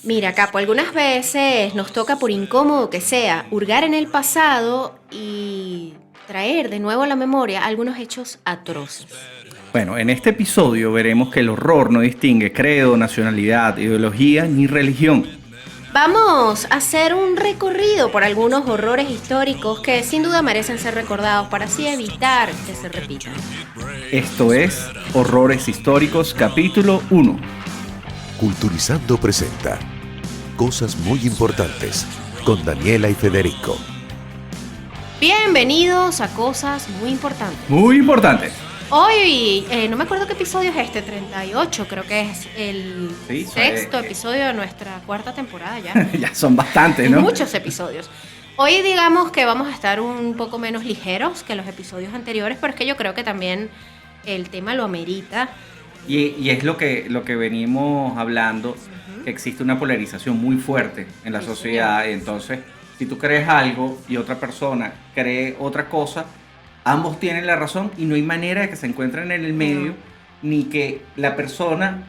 Mira, Capo, algunas veces nos toca, por incómodo que sea, hurgar en el pasado y traer de nuevo a la memoria algunos hechos atroces. Bueno, en este episodio veremos que el horror no distingue credo, nacionalidad, ideología ni religión. Vamos a hacer un recorrido por algunos horrores históricos que sin duda merecen ser recordados para así evitar que se repitan. Esto es Horrores Históricos, capítulo 1. Culturizando presenta Cosas muy importantes con Daniela y Federico. Bienvenidos a Cosas Muy Importantes. Muy importante. Hoy, no me acuerdo qué episodio es este, 38, creo que es el Sí, sexto episodio de nuestra cuarta temporada ya. Ya son bastantes, ¿no? Muchos episodios. Hoy digamos que vamos a estar un poco menos ligeros que los episodios anteriores, pero es que yo creo que también el tema lo amerita. Y es lo que venimos hablando, que existe una polarización muy fuerte en la Sí, sociedad. Entonces, si tú crees algo y otra persona cree otra cosa, ambos tienen la razón y no hay manera de que se encuentren en el medio, ni que la persona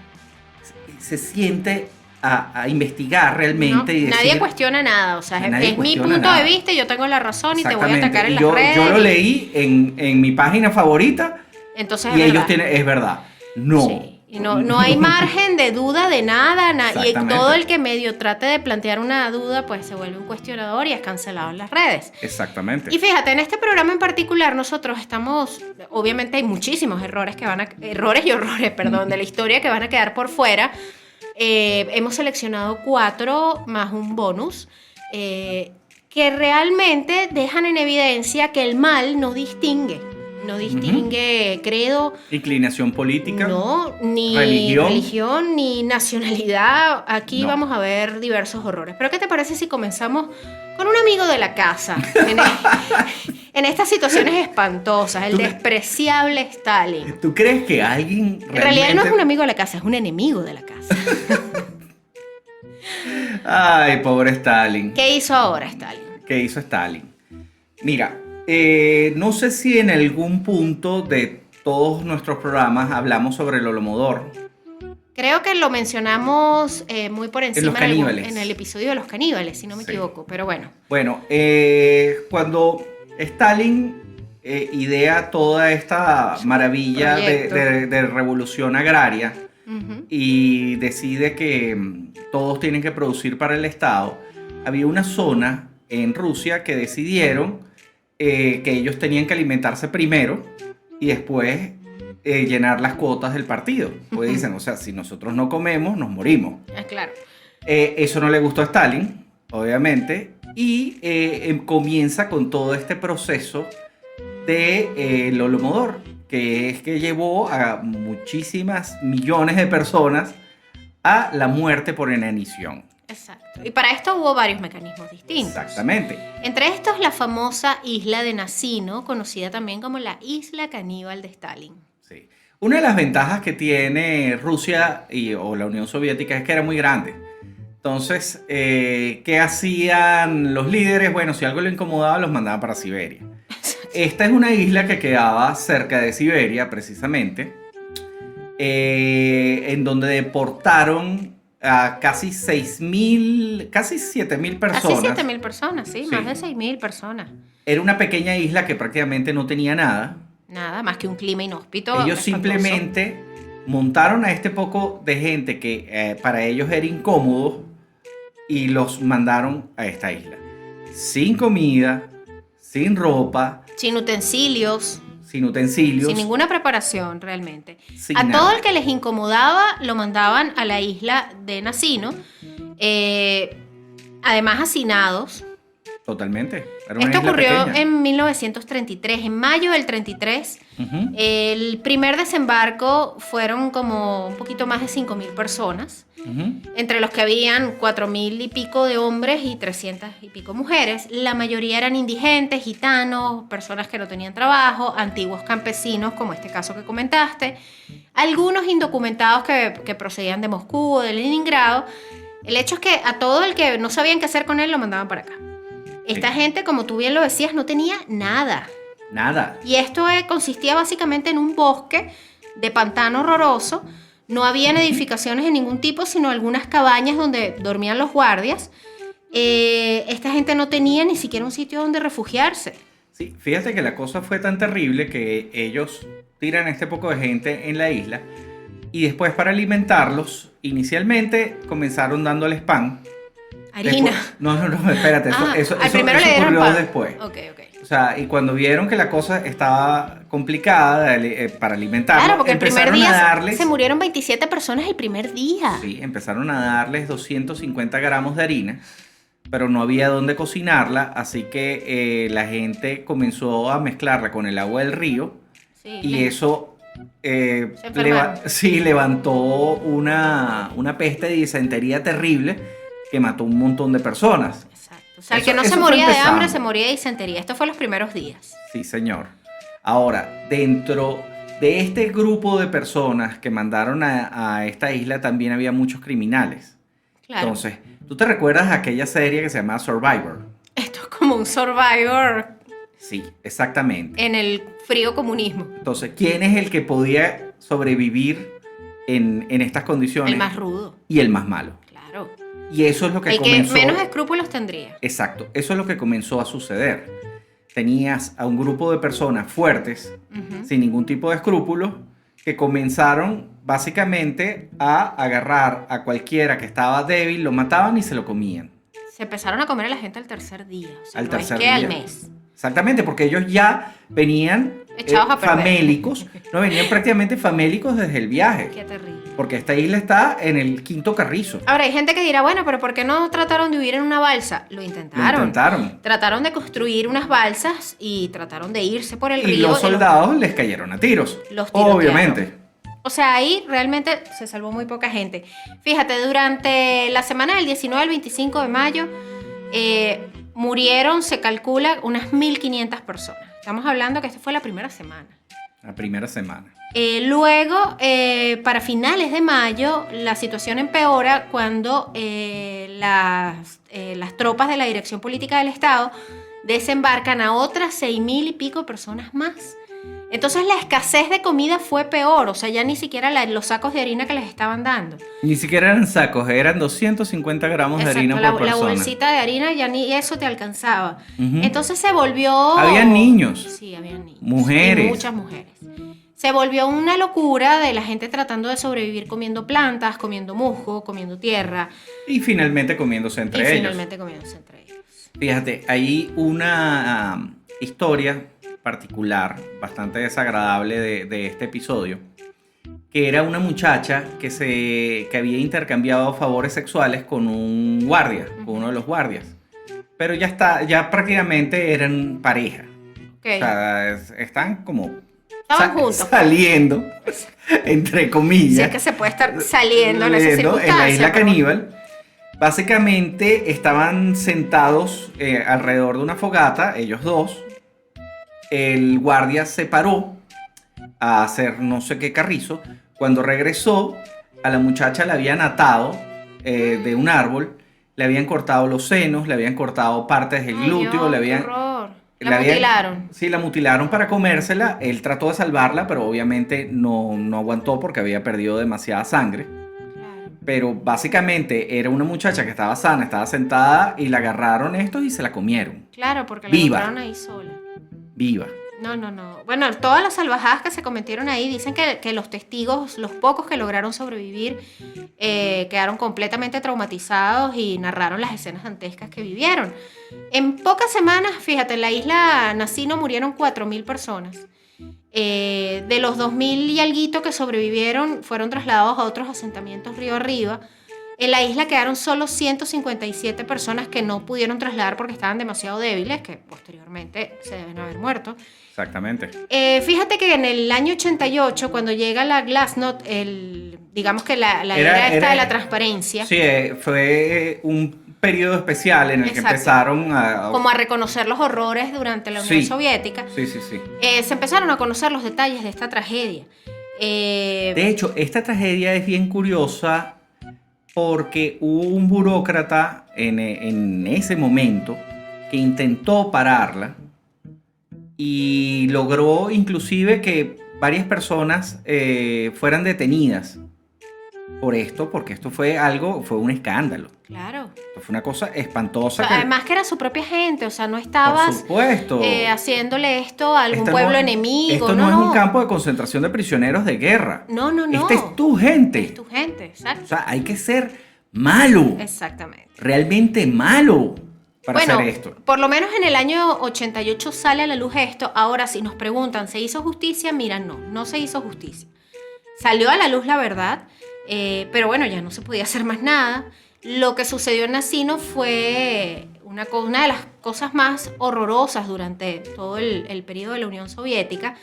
se siente a investigar realmente. ¿No? Y decir, Nadie cuestiona nada, o sea, nadie es mi cuestiona punto nada. de vista y yo tengo la razón y te voy a Exactamente. atacar en Y las redes. yo lo leí en mi página favorita Entonces y es ellos verdad. tienen, es verdad. No. Sí. Y no hay margen de duda de nada, y Exactamente. todo el que medio trate de plantear una duda, pues se vuelve un cuestionador y es cancelado en las redes. Exactamente. Y fíjate, en este programa en particular nosotros estamos, obviamente hay muchísimos errores y horrores, perdón, de la historia que van a quedar por fuera. Hemos seleccionado 4 más un bonus que realmente dejan en evidencia que el mal no distingue credo, Inclinación política. no, ni religión. religión, ni nacionalidad. Aquí No. vamos a ver diversos horrores. Pero ¿qué te parece si comenzamos con un amigo de la casa? En estas situaciones espantosas, el ¿Tú despreciable Stalin. ¿Tú crees que alguien En realidad él no es un amigo de la casa, es un enemigo de la casa. Ay, pobre Stalin. ¿Qué hizo ahora Stalin? ¿Qué hizo Stalin? Mira, no sé si en algún punto de todos nuestros programas hablamos sobre el Holodomor. Creo que lo mencionamos muy por encima los caníbales. en el episodio de los caníbales, si no me Sí. equivoco, pero bueno. Bueno, cuando Stalin idea toda esta maravilla Proyecto. de revolución agraria Ujú. y decide que todos tienen que producir para el Estado, había una zona en Rusia que decidieron que ellos tenían que alimentarse primero y después llenar las cuotas del partido. Pues dicen, o sea, si nosotros no comemos, nos morimos. Claro. Eso no le gustó a Stalin, obviamente, y comienza con todo este proceso de el Holodomor, que es que llevó a muchísimas millones de personas a la muerte por inanición. Exacto. Y para esto hubo varios mecanismos distintos. Exactamente. Entre estos, la famosa isla de Nasino, conocida también como la isla caníbal de Stalin. Sí. Una de las ventajas que tiene Rusia o la Unión Soviética es que era muy grande. Entonces, ¿qué hacían los líderes? Bueno, si algo le incomodaba, los mandaban para Siberia. Esta es una isla que quedaba cerca de Siberia, precisamente, en donde deportaron a casi 6.000, casi 7.000 personas. Casi 7.000 personas, sí, Sí. más de 6.000 personas. Era una pequeña isla que prácticamente no tenía nada. Nada más que un clima inhóspito. Ellos espantoso. simplemente montaron a este poco de gente que para ellos era incómodo y los mandaron a esta isla. Sin comida, sin ropa, Sin utensilios, sin utensilios. sin ninguna preparación realmente. Sin A nada. todo el que les incomodaba lo mandaban a la isla de Nasino, además hacinados. Totalmente. Era una Esto isla ocurrió pequeña. en 1933, en mayo del 33. Ujú. El primer desembarco fueron como un poquito más de 5.000 personas, Ujú. entre los que habían 4.000 y pico de hombres y 300 y pico mujeres. La mayoría eran indigentes, gitanos, personas que no tenían trabajo, antiguos campesinos, como este caso que comentaste, algunos indocumentados que procedían de Moscú o de Leningrado. El hecho es que a todo el que no sabían qué hacer con él lo mandaban para acá. Esta Sí. gente, como tú bien lo decías, no tenía nada. Nada. Y esto consistía básicamente en un bosque de pantano horroroso, No habían edificaciones de ningún tipo, sino algunas cabañas donde dormían los guardias. Esta gente no tenía ni siquiera un sitio donde refugiarse. Sí, fíjate que la cosa fue tan terrible que ellos tiran a este poco de gente en la isla y después para alimentarlos, inicialmente comenzaron dándoles pan. Harina. Después, no, espérate, eso primero le dieron ocurrió pan. después. Ok. O sea, y cuando vieron que la cosa estaba complicada para alimentarlos, Claro, porque el primer empezaron día a darles... se murieron 27 personas el primer día. Sí, empezaron a darles 250 gramos de harina, pero no había dónde cocinarla, así que la gente comenzó a mezclarla con el agua del río Sí, y eso enfermaron. levantó una peste de disentería terrible que mató un montón de personas. Exacto. O sea, el que Eso- no se eso fue moría de hambre, empezando. se moría de disentería. Esto fue los primeros días. Sí, señor. Ahora, dentro de este grupo de personas que mandaron a esta isla también había muchos criminales. Claro. Entonces, ¿tú te recuerdas aquella serie que se llama Survivor? Esto es como un Survivor Sí, exactamente. en el frío comunismo. Entonces, ¿quién es el que podía sobrevivir en estas condiciones? El más rudo. Y el más malo. Claro. Y eso es lo que El comenzó... que menos escrúpulos tendría. Exacto, eso es lo que comenzó a suceder. Tenías a un grupo de personas fuertes, Ujú. sin ningún tipo de escrúpulos, que comenzaron básicamente a agarrar a cualquiera que estaba débil, lo mataban y se lo comían. Se empezaron a comer a la gente al tercer día. O sea, Al no tercer es que al día. mes. Exactamente, porque ellos ya venían Echados a perder. famélicos, no venían prácticamente famélicos desde el viaje, Qué terrible. porque esta isla está en el quinto carrizo. Ahora, hay gente que dirá, bueno, pero ¿por qué no trataron de huir en una balsa? Lo Lo intentaron. intentaron. Trataron de construir unas balsas y trataron de irse por el Y río. los soldados les cayeron a tiros. Los tirotearon. Obviamente. O sea, ahí realmente se salvó muy poca gente. Fíjate, durante la semana del 19 al 25 de mayo murieron, se calcula, unas 1.500 personas. Estamos hablando que esta fue la primera semana. La primera semana. Luego, para finales de mayo, la situación empeora cuando las tropas de la Dirección Política del Estado desembarcan a otras 6.000 y pico personas más. Entonces la escasez de comida fue peor, o sea, ya ni siquiera los sacos de harina que les estaban dando. Ni siquiera eran sacos, eran 250 gramos de harina la, por la persona. bolsita de harina ya ni eso te alcanzaba. Ujú. Entonces se volvió... Habían niños. Sí, habían niños. Mujeres. Y muchas mujeres. Se volvió una locura de la gente tratando de sobrevivir comiendo plantas, comiendo musgo, comiendo tierra Y finalmente comiéndose y entre ellos. finalmente comiéndose entre ellos. Fíjate, hay una historia particular, bastante desagradable de este episodio, que era una muchacha que había intercambiado favores sexuales con un guardia, con uno de los guardias. Pero ya prácticamente eran pareja. Ok. O sea, están como Estaban juntos. saliendo, entre Si comillas. es que se puede estar saliendo en esa en circunstancia. la isla pero- caníbal. Básicamente estaban sentados alrededor de una fogata, ellos dos. El guardia se paró a hacer no sé qué carrizo. Cuando regresó, a la muchacha la habían atado de un árbol, le habían cortado los senos, le habían cortado partes del Ay, glúteo, Dios, le qué habían... horror. le La habían- mutilaron. Sí, la mutilaron para comérsela. Él trató de salvarla, pero obviamente no aguantó porque había perdido demasiada sangre. Claro. Pero básicamente era una muchacha que estaba sana, estaba sentada y la agarraron estos y se la comieron. Claro, porque la Viva. encontraron ahí sola. Viva. No. Bueno, todas las salvajadas que se cometieron ahí dicen que los testigos, los pocos que lograron sobrevivir, quedaron completamente traumatizados y narraron las escenas dantescas que vivieron. En pocas semanas, fíjate, en la isla Nacino murieron 4.000 personas. De los 2.000 y alguito que sobrevivieron, fueron trasladados a otros asentamientos río arriba. En la isla quedaron solo 157 personas que no pudieron trasladar porque estaban demasiado débiles, que posteriormente se deben haber muerto. Exactamente. Fíjate que en el año 88, cuando llega la Glasnost, digamos que la era esta de la transparencia, Sí, fue un periodo especial en el que Exacto. empezaron a... como a reconocer los horrores durante la Unión Sí. Soviética, Sí. se empezaron a conocer los detalles de esta tragedia. De hecho, esta tragedia es bien curiosa porque hubo un burócrata en ese momento que intentó pararla y logró inclusive que varias personas fueran detenidas por esto, porque esto fue un escándalo. Claro. Esto fue una cosa espantosa. Además que era su propia gente, o sea, no por estabas supuesto, haciéndole esto a algún Esto pueblo no- enemigo. Esto no es un campo de concentración de prisioneros de guerra. No. Esta es tu gente. Es tu gente, exacto. O sea, hay que ser malo. Exactamente. Realmente malo para Bueno, hacer esto. por lo menos en el año 88 sale a la luz esto. Ahora, si nos preguntan, ¿se hizo justicia? Mira, no se hizo justicia. Salió a la luz la verdad, pero bueno, ya no se podía hacer más nada. Lo que sucedió en Nasino fue una de las cosas más horrorosas durante todo el periodo de la Unión Soviética.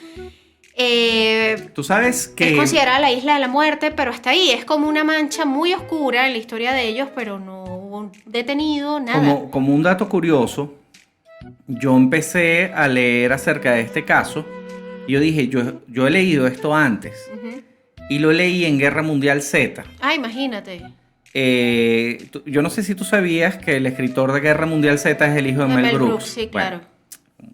Tú sabes que... Es considerada la isla de la muerte, pero hasta ahí es como una mancha muy oscura en la historia de ellos, pero no hubo detenido, nada. Como un dato curioso, yo empecé a leer acerca de este caso y yo dije, yo he leído esto antes Ujú. y lo leí en Guerra Mundial Z. Ah, imagínate. Yo no sé si tú sabías que el escritor de Guerra Mundial Z es el hijo de Mel Brooks. Sí, Bueno, claro.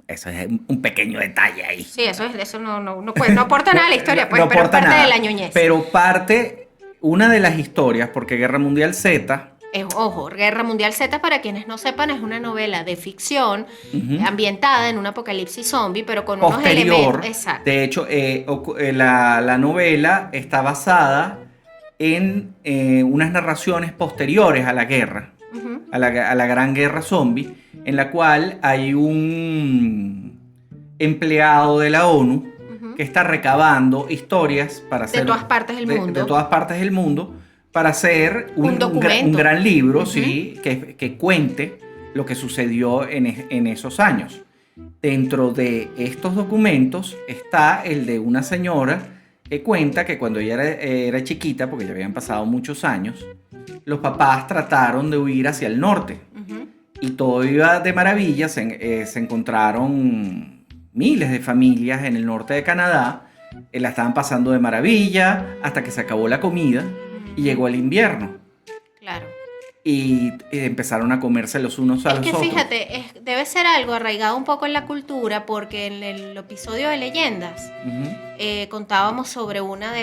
eso es un pequeño detalle ahí. Sí, eso no aporta nada a la historia, pues, No pero es aporta parte nada, de la ñoñez. Pero una de las historias, porque Guerra Mundial Z... Ojo, Guerra Mundial Z, para quienes no sepan, es una novela de ficción ambientada en un apocalipsis zombie, pero con unos posterior. elementos. Exacto. De hecho, la novela está basada en unas narraciones posteriores a la guerra, Ujú. a la gran guerra zombie, en la cual hay un empleado de la ONU Ujú. que está recabando historias para hacer De todas partes del mundo. de todas partes del mundo para hacer Un documento. un gran libro, Ujú. sí, que cuente lo que sucedió en esos años. Dentro de estos documentos está el de una señora que cuenta que cuando ella era chiquita, porque ya habían pasado muchos años, los papás trataron de huir hacia el norte Ujú. y todo iba de maravilla. Se encontraron miles de familias en el norte de Canadá, la estaban pasando de maravilla hasta que se acabó la comida y llegó el invierno Claro. y empezaron a comerse los unos a Es los que otros. fíjate, debe ser algo arraigado un poco en la cultura, porque en el episodio de Leyendas Ujú. contábamos sobre una de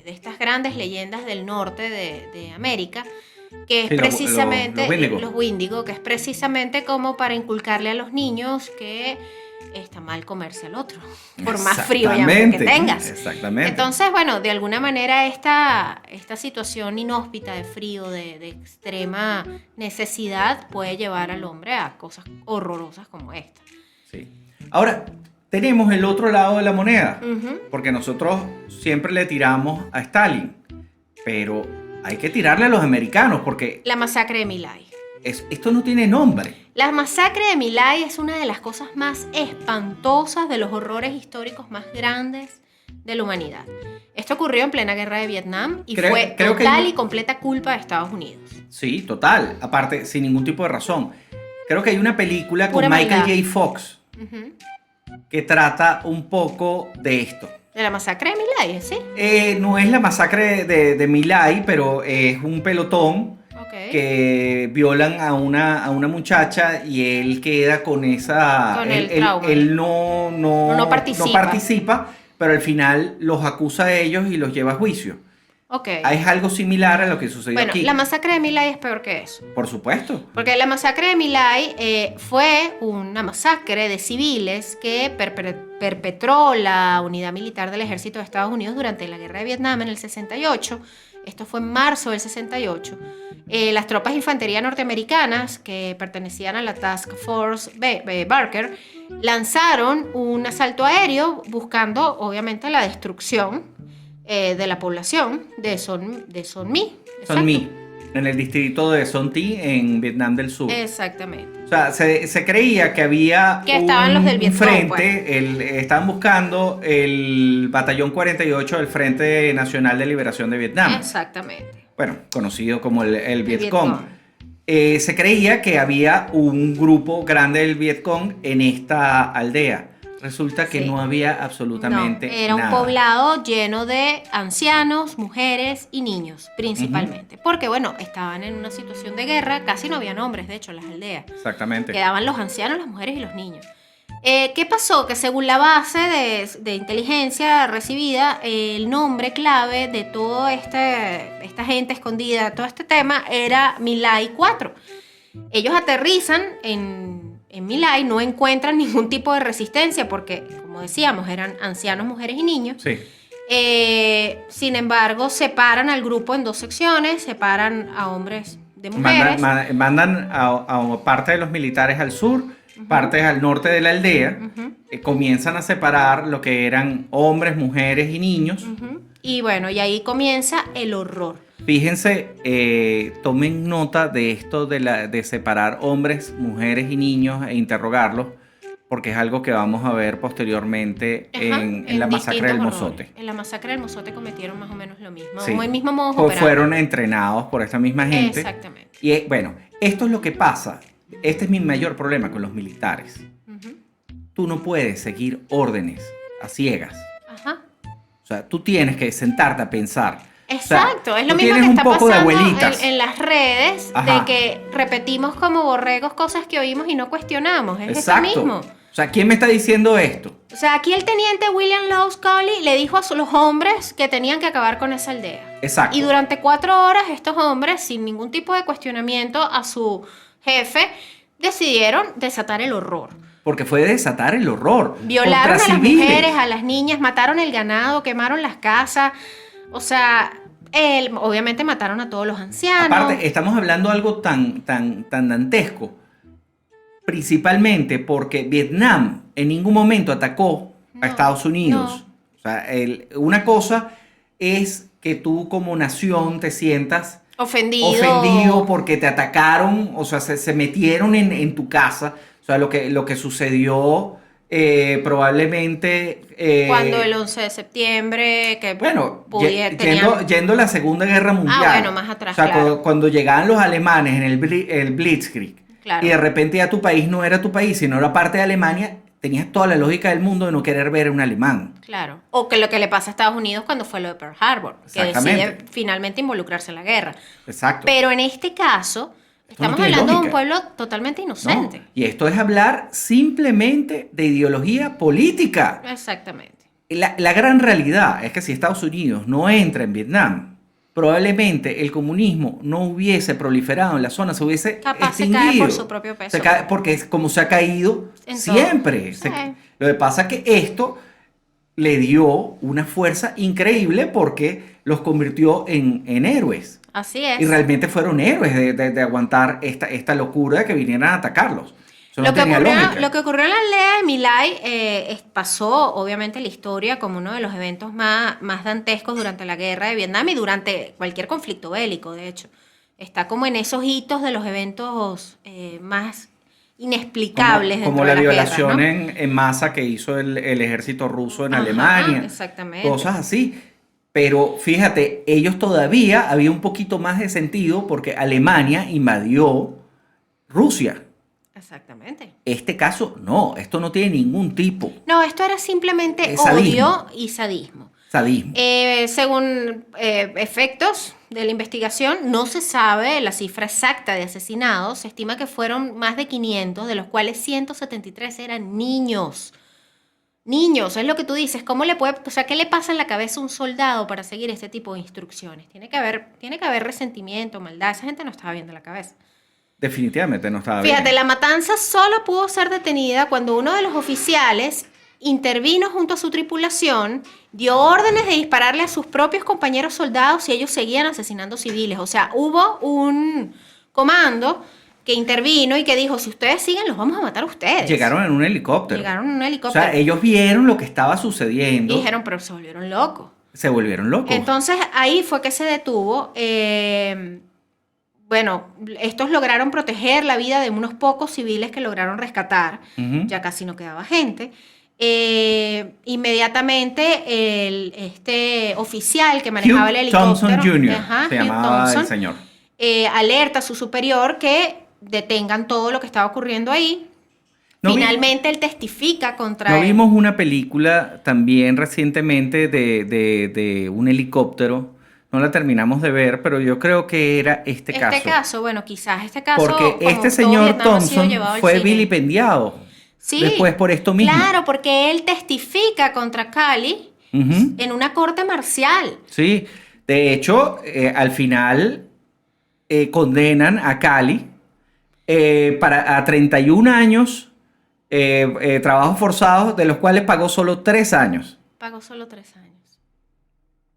estas grandes leyendas del norte de América, que es Sí, precisamente los Wendigo. los Wendigo, que es precisamente como para inculcarle a los niños que está mal comerse al otro, por más frío y hambre que Exactamente, tengas. Exactamente. Entonces, bueno, de alguna manera esta situación inhóspita de frío, de extrema necesidad, puede llevar al hombre a cosas horrorosas como esta. Sí. Ahora, tenemos el otro lado de la moneda, Ujú. porque nosotros siempre le tiramos a Stalin, pero hay que tirarle a los americanos, porque La masacre de My Lai. esto no tiene nombre. La masacre de My Lai es una de las cosas más espantosas, de los horrores históricos más grandes de la humanidad. Esto ocurrió en plena guerra de Vietnam y Creo fue que total hay- y completa culpa de Estados Unidos. Sí, total. Aparte, sin ningún tipo de razón. Creo que hay una película con Pura Michael maldad. J. Fox Ujú. que trata un poco de esto. De la masacre de My Lai, ¿sí? No es la masacre de My Lai, pero es un pelotón Ok. que violan a una muchacha y él queda con esa... Con él, el trauma. él no participa. participa, pero al final los acusa a ellos y los lleva a juicio. Ok. Es algo similar a lo que sucedió Bueno, aquí. la masacre de My Lai es peor que eso. Por supuesto. Porque la masacre de My Lai fue una masacre de civiles que perpetró la unidad militar del ejército de Estados Unidos durante la guerra de Vietnam en el 68. Esto fue en marzo del 68. Las tropas de infantería norteamericanas, que pertenecían a la Task Force Barker, lanzaron un asalto aéreo buscando, obviamente, la destrucción de la población de Son My. Son Exacto. Mi, en el distrito de Son Thi, en Vietnam del Sur. Exactamente. O sea, se creía que había Que estaban los del Vietcong, frente, estaban buscando el Batallón 48 del Frente Nacional de Liberación de Vietnam. Exactamente. Bueno, conocido como el Vietcong. Vietcong. Se creía que había un grupo grande del Vietcong en esta aldea. Resulta que Sí. no había absolutamente No, era un nada. poblado lleno de ancianos, mujeres y niños, principalmente. Porque, bueno, estaban en una situación de guerra, casi no habían hombres, de hecho, en las aldeas. Exactamente. Quedaban los ancianos, las mujeres y los niños. ¿Qué pasó? Que según la base de inteligencia recibida, el nombre clave de toda esta gente escondida, todo este tema, era My-Lai 4. Ellos aterrizan en My-Lai, no encuentran ningún tipo de resistencia porque, como decíamos, eran ancianos, mujeres y niños. Sí. Sin embargo, separan al grupo en 2 secciones, separan a hombres de mujeres. Mandan a parte de los militares al sur, partes al norte de la aldea, comienzan a separar lo que eran hombres, mujeres y niños. Y bueno, y ahí comienza el horror. Fíjense, tomen nota de esto de separar hombres, mujeres y niños e interrogarlos, porque es algo que vamos a ver posteriormente en la masacre del Mozote. En la masacre del Mozote cometieron más o menos lo mismo. Sí. El mismo modo operandi. Fueron entrenados por esta misma gente. Exactamente. Y bueno, esto es lo que pasa. Este es mi mayor problema con los militares. Tú no puedes seguir órdenes a ciegas. Ajá. O sea, tú tienes que sentarte a pensar. Exacto, O sea, es lo tú mismo que tienes está un poco de pasando abuelitas. en las redes, Ajá. de que repetimos como borregos cosas que oímos y no cuestionamos. Es eso Exacto. mismo. O sea, ¿quién me está diciendo esto? O sea, aquí el teniente William Law Scully le dijo a los hombres que tenían que acabar con esa aldea. Exacto. Y durante 4 horas estos hombres, sin ningún tipo de cuestionamiento a su jefe, decidieron desatar el horror. Porque fue desatar el horror. Violaron contra a las civiles. mujeres, a las niñas, mataron el ganado, quemaron las casas. O sea, obviamente mataron a todos los ancianos. Aparte, estamos hablando de algo tan dantesco. Principalmente porque Vietnam en ningún momento atacó a Estados Unidos. O sea, una cosa es que tú como nación te sientas ofendido porque te atacaron, o sea, se metieron en tu casa. O sea, lo que sucedió probablemente... Cuando el 11 de septiembre, que bueno, tenían... yendo a la Segunda Guerra Mundial. Ah, bueno, más atrás, O sea, claro. cuando llegaban los alemanes en el Blitzkrieg, Claro. y de repente ya tu país no era tu país, sino era parte de Alemania, tenías toda la lógica del mundo de no querer ver a un alemán. Claro. O que lo que le pasa a Estados Unidos cuando fue lo de Pearl Harbor, que Exactamente. decide finalmente involucrarse en la guerra. Exacto. Pero en este caso, estamos tiene hablando de un lógica. pueblo totalmente No, inocente. y esto es hablar simplemente de ideología política. Exactamente. La gran realidad es que si Estados Unidos no entra en Vietnam, probablemente el comunismo no hubiese proliferado en la zona, se hubiese Capaz se extinguido. cae por su propio peso. Se cae porque es como se ha caído En siempre. todo. Sí. Lo que pasa es que esto le dio una fuerza increíble porque los convirtió en héroes. Así es. Y realmente fueron héroes de aguantar esta locura de que vinieran a atacarlos. Eso no tenía lógica. Lo que ocurrió en la aldea de My-Lai pasó, obviamente, en la historia como uno de los eventos más dantescos durante la guerra de Vietnam y durante cualquier conflicto bélico, de hecho. Está como en esos hitos de los eventos más inexplicables como dentro la de las violación guerras, ¿no? en masa que hizo el ejército ruso en Ajá, Alemania. exactamente. Cosas así. Pero fíjate, ellos todavía había un poquito más de sentido porque Alemania invadió Rusia. Exactamente. Este caso, no, esto no tiene ningún tipo No, esto era simplemente Sadismo. odio y sadismo. sadismo. Según efectos de la investigación, no se sabe la cifra exacta de asesinados. Se estima que fueron más de 500, de los cuales 173 eran niños. Niños, es lo que tú dices. ¿Cómo le puede, o sea, qué le pasa en la cabeza a un soldado para seguir este tipo de instrucciones? Tiene que haber resentimiento, maldad. Esa gente no estaba viendo la cabeza. Definitivamente no estaba Fíjate, bien. la matanza solo pudo ser detenida cuando uno de los oficiales intervino junto a su tripulación, dio órdenes de dispararle a sus propios compañeros soldados y ellos seguían asesinando civiles. O sea, hubo un comando que intervino y que dijo, si ustedes siguen, los vamos a matar a ustedes. Llegaron en un helicóptero. Llegaron en un O helicóptero. sea, ellos vieron lo que estaba sucediendo. Y dijeron, pero se volvieron locos. Se volvieron locos. Entonces, ahí fue que se detuvo. Bueno, estos lograron proteger la vida de unos pocos civiles que lograron rescatar. Ujú. Ya casi no quedaba gente. Inmediatamente este oficial que manejaba el Hugh helicóptero, Thompson Jr. ajá, se Hugh llamaba Thompson, el señor. alerta a su superior que detengan todo lo que estaba ocurriendo ahí. No Finalmente él testifica contra ¿No él. vimos una película también recientemente de un helicóptero? No la terminamos de ver, pero yo creo que era este caso. Bueno, quizás este caso. Porque como este todo señor Vietnam ha sido Thompson llevado al fue cine. vilipendiado. Sí, después por esto mismo. claro, porque él testifica contra Cali Ujú. en una corte marcial. Sí, de hecho, al final condenan a Cali a 31 años trabajos forzados, de los cuales pagó solo 3 años. Pagó solo 3 años.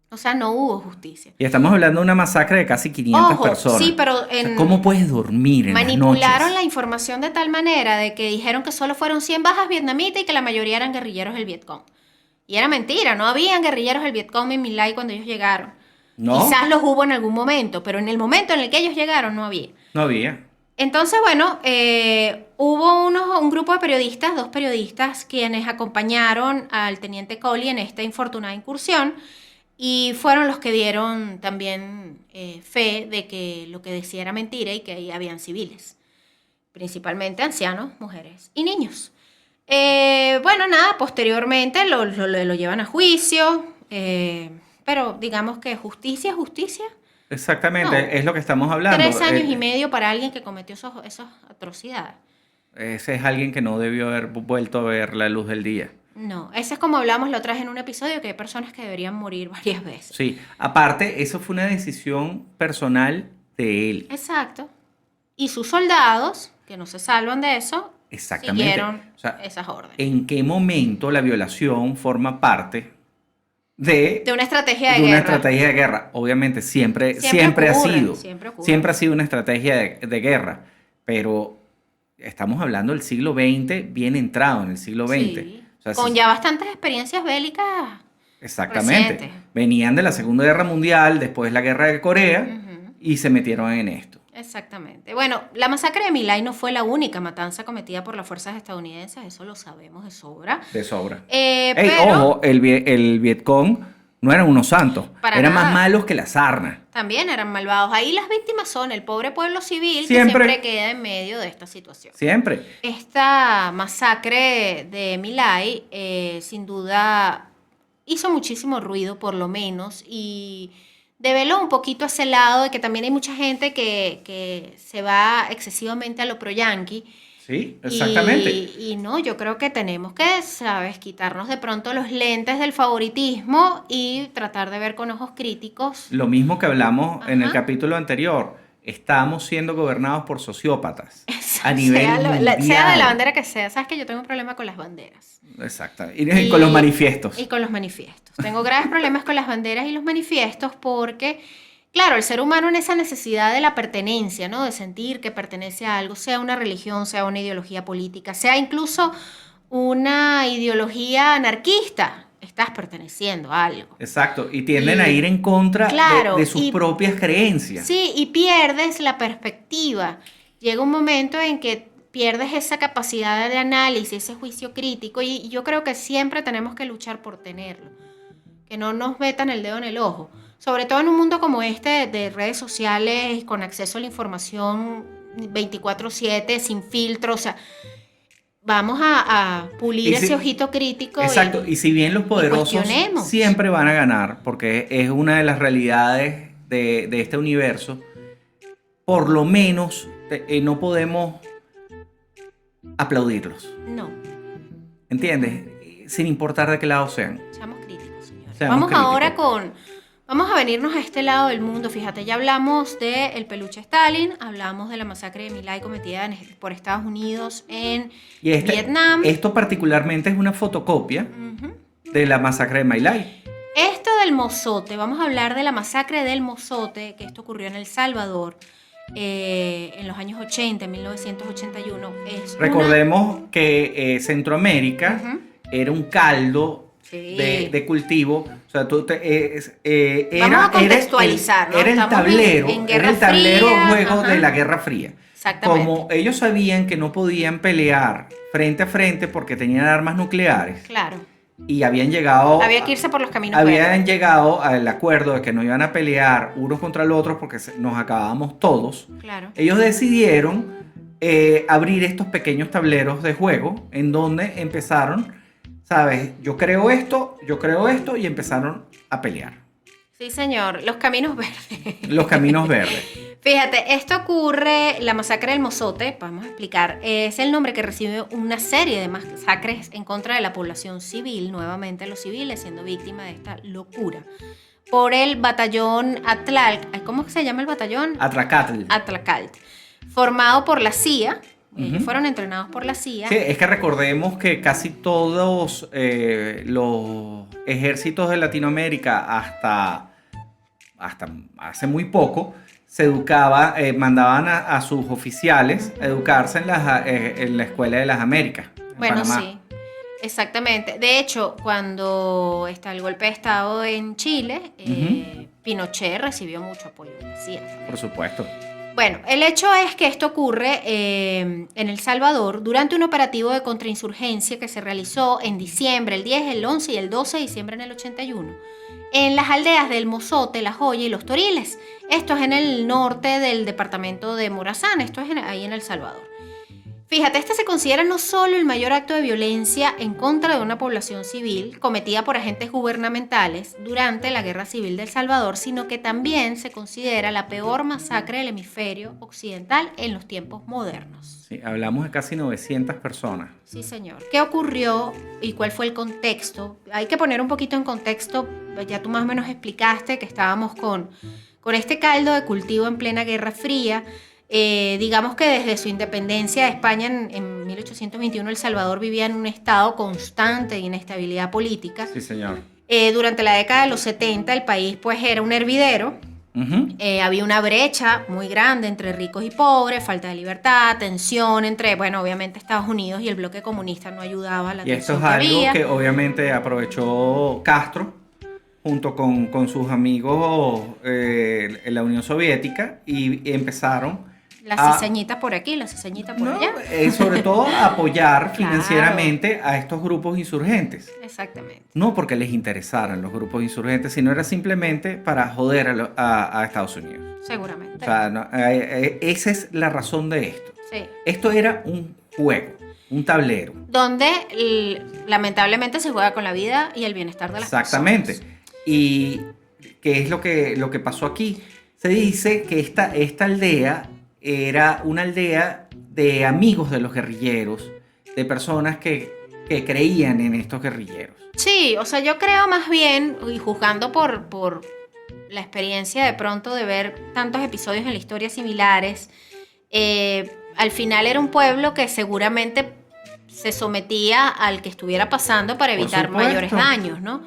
O sea, no hubo justicia. Y estamos hablando de una masacre de casi 500 Ojo, personas. sí, pero O sea, ¿cómo puedes dormir en las manipularon noches? la información de tal manera de que dijeron que solo fueron 100 bajas vietnamitas y que la mayoría eran guerrilleros del Vietcong. Y era mentira, no habían guerrilleros del Vietcong en My Lai cuando ellos llegaron. ¿No? Quizás los hubo en algún momento, pero en el momento en el que ellos llegaron no había. No había. Entonces, bueno, hubo un grupo de periodistas, 2 periodistas, quienes acompañaron al teniente Coley en esta infortunada incursión y fueron los que dieron también fe de que lo que decía era mentira y que ahí habían civiles, principalmente ancianos, mujeres y niños. Bueno, nada, posteriormente lo llevan a juicio, pero digamos que justicia es justicia. Exactamente, No. es lo que estamos hablando. 3 años y medio para alguien que cometió esas atrocidades. Ese es alguien que no debió haber vuelto a ver la luz del día. No, ese es como hablamos la otra vez en un episodio, que hay personas que deberían morir varias veces. Sí, aparte, eso fue una decisión personal de él. Exacto. Y sus soldados, que no se salvan de eso, Exactamente. siguieron O sea, esas órdenes. ¿en qué momento la violación forma parte de De una estrategia de una guerra. estrategia de guerra? Obviamente, siempre Siempre ha ocurre, sido. siempre ocurre. Siempre ha sido una estrategia de guerra. Pero estamos hablando del siglo XX, bien entrado en el siglo XX. Sí. O sea, Con si- ya bastantes experiencias bélicas. Exactamente. recientes. Venían de la Segunda Guerra Mundial, después la Guerra de Corea, Ujú. y se metieron en esto. Exactamente. Bueno, la masacre de My Lai no fue la única matanza cometida por las fuerzas estadounidenses, eso lo sabemos de sobra. De sobra. Ey, Ojo, el Vietcong no eran unos santos. Para eran nada. más malos que la sarna. También eran malvados. Ahí las víctimas son el pobre pueblo civil Siempre. que siempre queda en medio de esta situación. Siempre. Esta masacre de My Lai, sin duda, hizo muchísimo ruido, por lo menos, y develó un poquito ese lado de que también hay mucha gente que se va excesivamente a lo pro-yanqui. Sí, exactamente. Y no, yo creo que tenemos que, ¿sabes?, quitarnos de pronto los lentes del favoritismo y tratar de ver con ojos críticos. Lo mismo que hablamos en el Ajá. capítulo anterior. Estamos siendo gobernados por sociópatas. A nivel sea, mundial. sea de la bandera que sea. Sabes que yo tengo un problema con las banderas. Exacto. Y con los manifiestos. Y con los manifiestos. Tengo graves problemas con las banderas y los manifiestos porque, claro, el ser humano en esa necesidad de la pertenencia, ¿no? De sentir que pertenece a algo, sea una religión, sea una ideología política, sea incluso una ideología anarquista, estás perteneciendo a algo. Exacto. Y tienden Y- a ir en contra claro, de sus y- propias creencias. Sí, y pierdes la perspectiva. Llega un momento en que pierdes esa capacidad de análisis, ese juicio crítico, y yo creo que siempre tenemos que luchar por tenerlo. Que no nos metan el dedo en el ojo. Sobre todo en un mundo como este de redes sociales, con acceso a la información 24/7, sin filtro. O sea, vamos a pulir Y si- ese ojito crítico. Exacto, y si bien los poderosos cuestionemos. siempre van a ganar, porque es una de las realidades de este universo, por lo menos no podemos aplaudirlos, No, ¿entiendes? Sin importar de qué lado sean. seamos críticos, señores. Seamos Vamos críticos. ahora vamos a venirnos a este lado del mundo. Fíjate, ya hablamos del peluche Stalin, hablamos de la masacre de My Lai cometida por Estados Unidos en Y Vietnam. esto particularmente es una fotocopia Ujú. de la masacre de My Lai. Esto del Mozote, vamos a hablar de la masacre del Mozote, que esto ocurrió en El Salvador en los años 80, en 1981. Recordemos que Centroamérica Ujú. era un caldo Sí. de cultivo. O sea, Vamos a contextualizar, ¿no? era el Estamos tablero, en era Guerra el tablero Fría, juego ajá. de la Guerra Fría. Exactamente. Como ellos sabían que no podían pelear frente a frente porque tenían armas nucleares Claro. y habían llegado Había que irse por los caminos verdes. habían llegado al acuerdo de que no iban a pelear unos contra los otros porque nos acabábamos todos. Claro. Ellos decidieron abrir estos pequeños tableros de juego en donde empezaron, ¿sabes? Yo creo esto, y empezaron a pelear. Sí, señor, los caminos verdes. Los caminos verdes. Fíjate, esto ocurre, la masacre del Mozote, vamos a explicar, es el nombre que recibe una serie de masacres en contra de la población civil, nuevamente los civiles siendo víctimas de esta locura, por el batallón Atlal, ¿cómo se llama el batallón? Atracatl. Atlacalt, formado por la CIA, ellos Ujú. fueron entrenados por la CIA. Sí, es que recordemos que casi todos los ejércitos de Latinoamérica hasta hace muy poco se educaba, mandaban a sus oficiales a educarse en la Escuela de las Américas, en Bueno, Panamá. sí, exactamente. De hecho, cuando está el golpe de Estado en Chile, Pinochet recibió mucho apoyo de la CIA también. Por supuesto. Bueno, el hecho es que esto ocurre en El Salvador durante un operativo de contrainsurgencia que se realizó en diciembre, el 10, el 11 y el 12 de diciembre en el 81, en las aldeas del Mozote, La Joya y Los Toriles. Esto es en el norte del departamento de Morazán, esto es ahí en El Salvador. Fíjate, este se considera no solo el mayor acto de violencia en contra de una población civil cometida por agentes gubernamentales durante la Guerra Civil de El Salvador, sino que también se considera la peor masacre del hemisferio occidental en los tiempos modernos. Sí, hablamos de casi 900 personas. Sí, señor. ¿Qué ocurrió y cuál fue el contexto? Hay que poner un poquito en contexto, ya tú más o menos explicaste que estábamos con este caldo de cultivo en plena Guerra Fría. Digamos que desde su independencia de España en 1821 El Salvador vivía en un estado constante de inestabilidad política. Sí, señor. Durante la década de los 70 el país pues era un hervidero. Ujú. Había una brecha muy grande entre ricos y pobres, falta de libertad, tensión entre, bueno, obviamente Estados Unidos y el bloque comunista no ayudaba a la Y esto tensión es que algo había. que obviamente aprovechó Castro junto con sus amigos en la Unión Soviética y empezaron La cizañita por aquí, la cizañita por no, allá. sobre todo a apoyar Claro. financieramente a estos grupos insurgentes. Exactamente. No porque les interesaran los grupos insurgentes, sino era simplemente para joder a Estados Unidos. Seguramente. O sea, esa es la razón de esto. Sí. Esto era un juego, un tablero. Donde lamentablemente se juega con la vida y el bienestar de las Exactamente. personas. ¿Y qué es lo que pasó aquí? Se dice que esta aldea era una aldea de amigos de los guerrilleros, de personas que creían en estos guerrilleros. Sí, o sea, yo creo más bien, y juzgando por la experiencia de pronto de ver tantos episodios en la historia similares, al final era un pueblo que seguramente se sometía al que estuviera pasando para Por evitar supuesto. mayores daños, ¿no?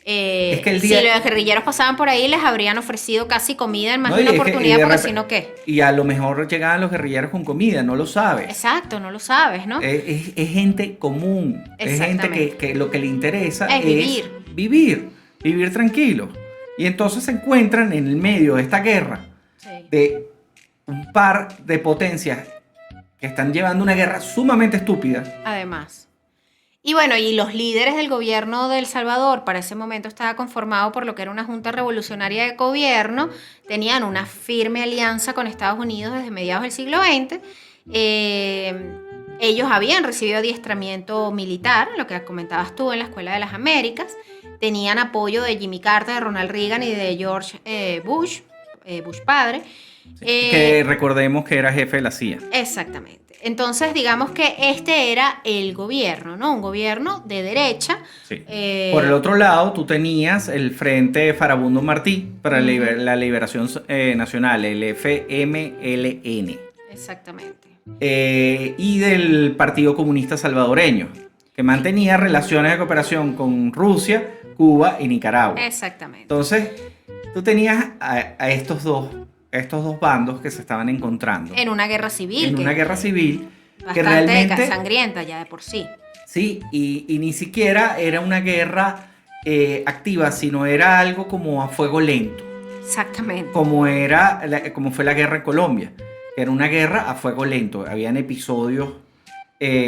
Es que el Si día- los guerrilleros pasaban por ahí, les habrían ofrecido casi comida en más No, de y una es que- oportunidad, y de porque repe- si no, ¿qué? Y a lo mejor llegaban los guerrilleros con comida, no lo sabes. Exacto, no lo sabes, ¿no? Es gente común, es gente Exactamente. que lo que le interesa Es vivir tranquilo. Y entonces se encuentran en el medio de esta guerra Sí. de un par de potencias que están llevando una guerra sumamente estúpida. Además. Y bueno, y los líderes del gobierno de El Salvador, para ese momento estaba conformado por lo que era una junta revolucionaria de gobierno, tenían una firme alianza con Estados Unidos desde mediados del siglo XX. Ellos habían recibido adiestramiento militar, lo que comentabas tú en la Escuela de las Américas, tenían apoyo de Jimmy Carter, de Ronald Reagan y de George Bush padre. Que recordemos que era jefe de la CIA. Exactamente. Entonces, digamos que este era el gobierno, ¿no? Un gobierno de derecha. Sí. Por el otro lado, tú tenías el Frente Farabundo Martí para la Liberación Nacional, el FMLN. Exactamente. Y del Partido Comunista Salvadoreño, que mantenía relaciones de cooperación con Rusia, Cuba y Nicaragua. Exactamente. Entonces, tú tenías a estos dos bandos que se estaban encontrando En una guerra civil. en que- una guerra civil que bastante realmente, sangrienta ya de por sí. sí, y ni siquiera era una guerra activa, sino era algo como a fuego lento, Exactamente. como fue la guerra en Colombia. Era una guerra a fuego lento. Habían episodios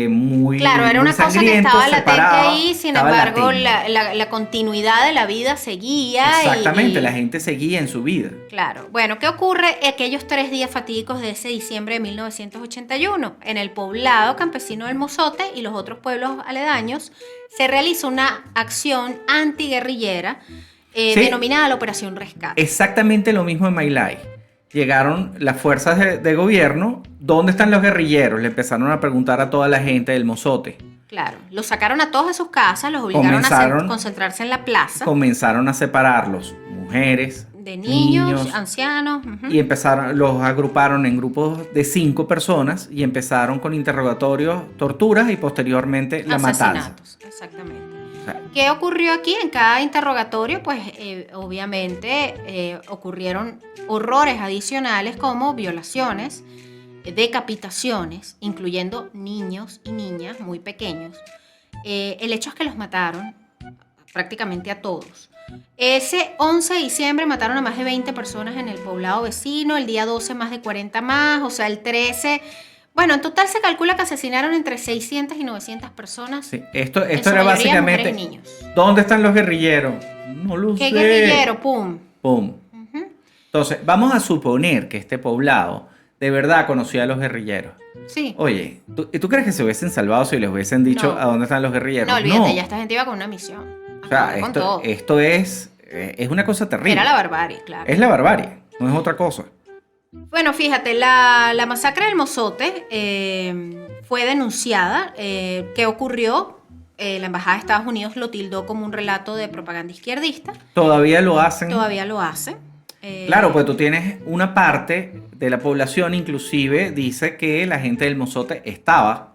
muy Claro, era muy una cosa que sangrientos, estaba se latente paraba, ahí, sin estaba embargo, latente. la continuidad de la vida seguía. Exactamente, y- la gente seguía en su vida. Claro. Bueno, ¿qué ocurre aquellos 3 días fatídicos de ese diciembre de 1981? En el poblado campesino del Mozote y los otros pueblos aledaños se realiza una acción antiguerrillera Sí. denominada la Operación Rescate. Exactamente lo mismo en My Lai. Llegaron las fuerzas de gobierno. ¿Dónde están los guerrilleros? Le empezaron a preguntar a toda la gente del Mozote. Claro, los sacaron a todos de sus casas, los obligaron a concentrarse en la plaza. Comenzaron a separarlos, mujeres, De niños, ancianos. y los agruparon en grupos de 5 personas y empezaron con interrogatorios, torturas y posteriormente la matanza. Asesinatos, exactamente. O sea, ¿Qué ocurrió aquí? En cada interrogatorio, pues obviamente ocurrieron horrores adicionales como violaciones, decapitaciones, incluyendo niños y niñas muy pequeños. El hecho es que los mataron prácticamente a todos. Ese 11 de diciembre mataron a más de 20 personas en el poblado vecino, el día 12 más de 40 más, o sea, el 13... Bueno, en total se calcula que asesinaron entre 600 y 900 personas. sí, esto en su era mayoría básicamente... mujeres y niños. ¿Dónde están los guerrilleros? No lo ¿Qué sé. guerrillero? ¡Pum! Pum. Entonces, vamos a suponer que este poblado de verdad conocía a los guerrilleros. Sí. Oye, ¿tú crees que se hubiesen salvado si les hubiesen dicho No. a dónde están los guerrilleros? No, olvídate, ya esta gente iba con una misión. O sea, Acabar con todo. esto es una cosa terrible. Era la barbarie, claro. Es la barbarie, no es otra cosa. Bueno, fíjate, la masacre del Mozote fue denunciada. ¿Qué ocurrió? La Embajada de Estados Unidos lo tildó como un relato de propaganda izquierdista. Todavía lo hacen. Todavía lo hace. Claro, pues tú tienes una parte de la población, inclusive dice que la gente del Mozote estaba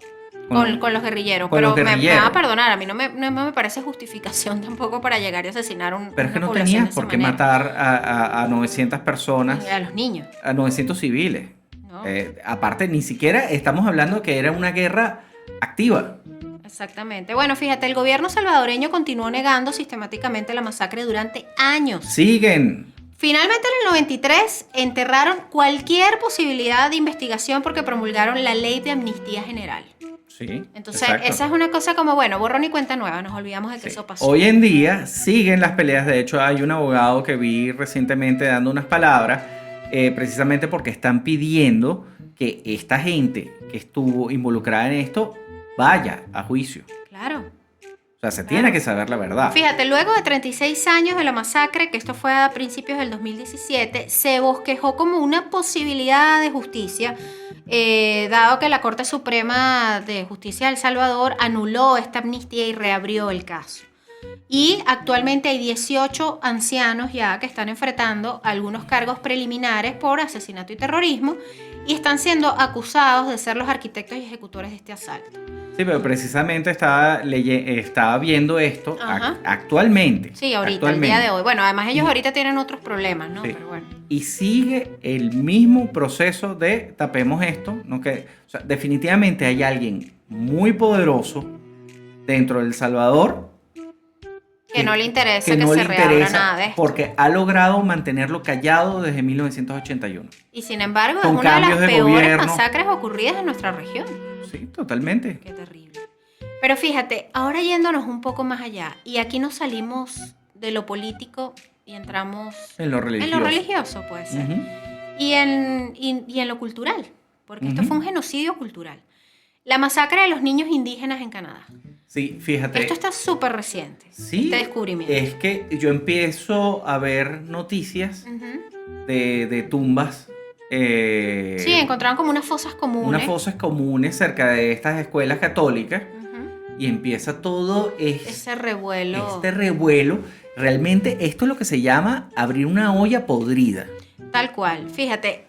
con los guerrilleros. con Pero los me guerrilleros. van a perdonar, a mí no me parece justificación tampoco para llegar y asesinar Pero es que una no población tenías de esa por qué manera. matar a 900 personas, A los niños. a 900 civiles. ¿No? Aparte, ni siquiera estamos hablando que era una guerra activa. Exactamente. Bueno, fíjate, el gobierno salvadoreño continuó negando sistemáticamente la masacre durante años. Siguen. Finalmente, en el 93, enterraron cualquier posibilidad de investigación porque promulgaron la Ley de Amnistía General. Sí, Entonces, exacto. esa es una cosa como, bueno, borrón y cuenta nueva, nos olvidamos de que eso pasó. Hoy en día siguen las peleas. De hecho, hay un abogado que vi recientemente dando unas palabras, precisamente porque están pidiendo que esta gente que estuvo involucrada en esto vaya a juicio. Claro. O sea, se tiene que saber la verdad. Fíjate, luego de 36 años de la masacre, que esto fue a principios del 2017, se bosquejó como una posibilidad de justicia, dado que la Corte Suprema de Justicia de El Salvador anuló esta amnistía y reabrió el caso. Y actualmente hay 18 ancianos ya que están enfrentando algunos cargos preliminares por asesinato y terrorismo y están siendo acusados de ser los arquitectos y ejecutores de este asalto. Sí, pero precisamente estaba viendo esto Ajá. actualmente. Sí, ahorita, actualmente. el día de hoy. Bueno, además ellos ahorita tienen otros problemas, ¿no? Sí. Pero bueno. Y sigue el mismo proceso de tapemos esto. ¿No? O sea, definitivamente hay alguien muy poderoso dentro de El Salvador Que no le interesa que no se le reabra interesa nada de esto. porque ha logrado mantenerlo callado desde 1981. Y sin embargo, con es una de las cambios de peores gobierno. masacres ocurridas en nuestra región. Sí, totalmente. Qué terrible. Pero fíjate, ahora yéndonos un poco más allá, y aquí nos salimos de lo político y entramos En lo religioso. en lo religioso, puede ser. Ujú. y en lo cultural, porque esto Ujú. fue un genocidio cultural. La masacre de los niños indígenas en Canadá. Sí, fíjate. Esto está súper reciente, Sí, este descubrimiento. es que yo empiezo a ver noticias Ujú. de tumbas. Sí, encontraron como unas fosas comunes. Unas fosas comunes cerca de estas escuelas católicas Ujú. y empieza todo Ese revuelo. este revuelo. Realmente esto es lo que se llama abrir una olla podrida. Tal cual. Fíjate,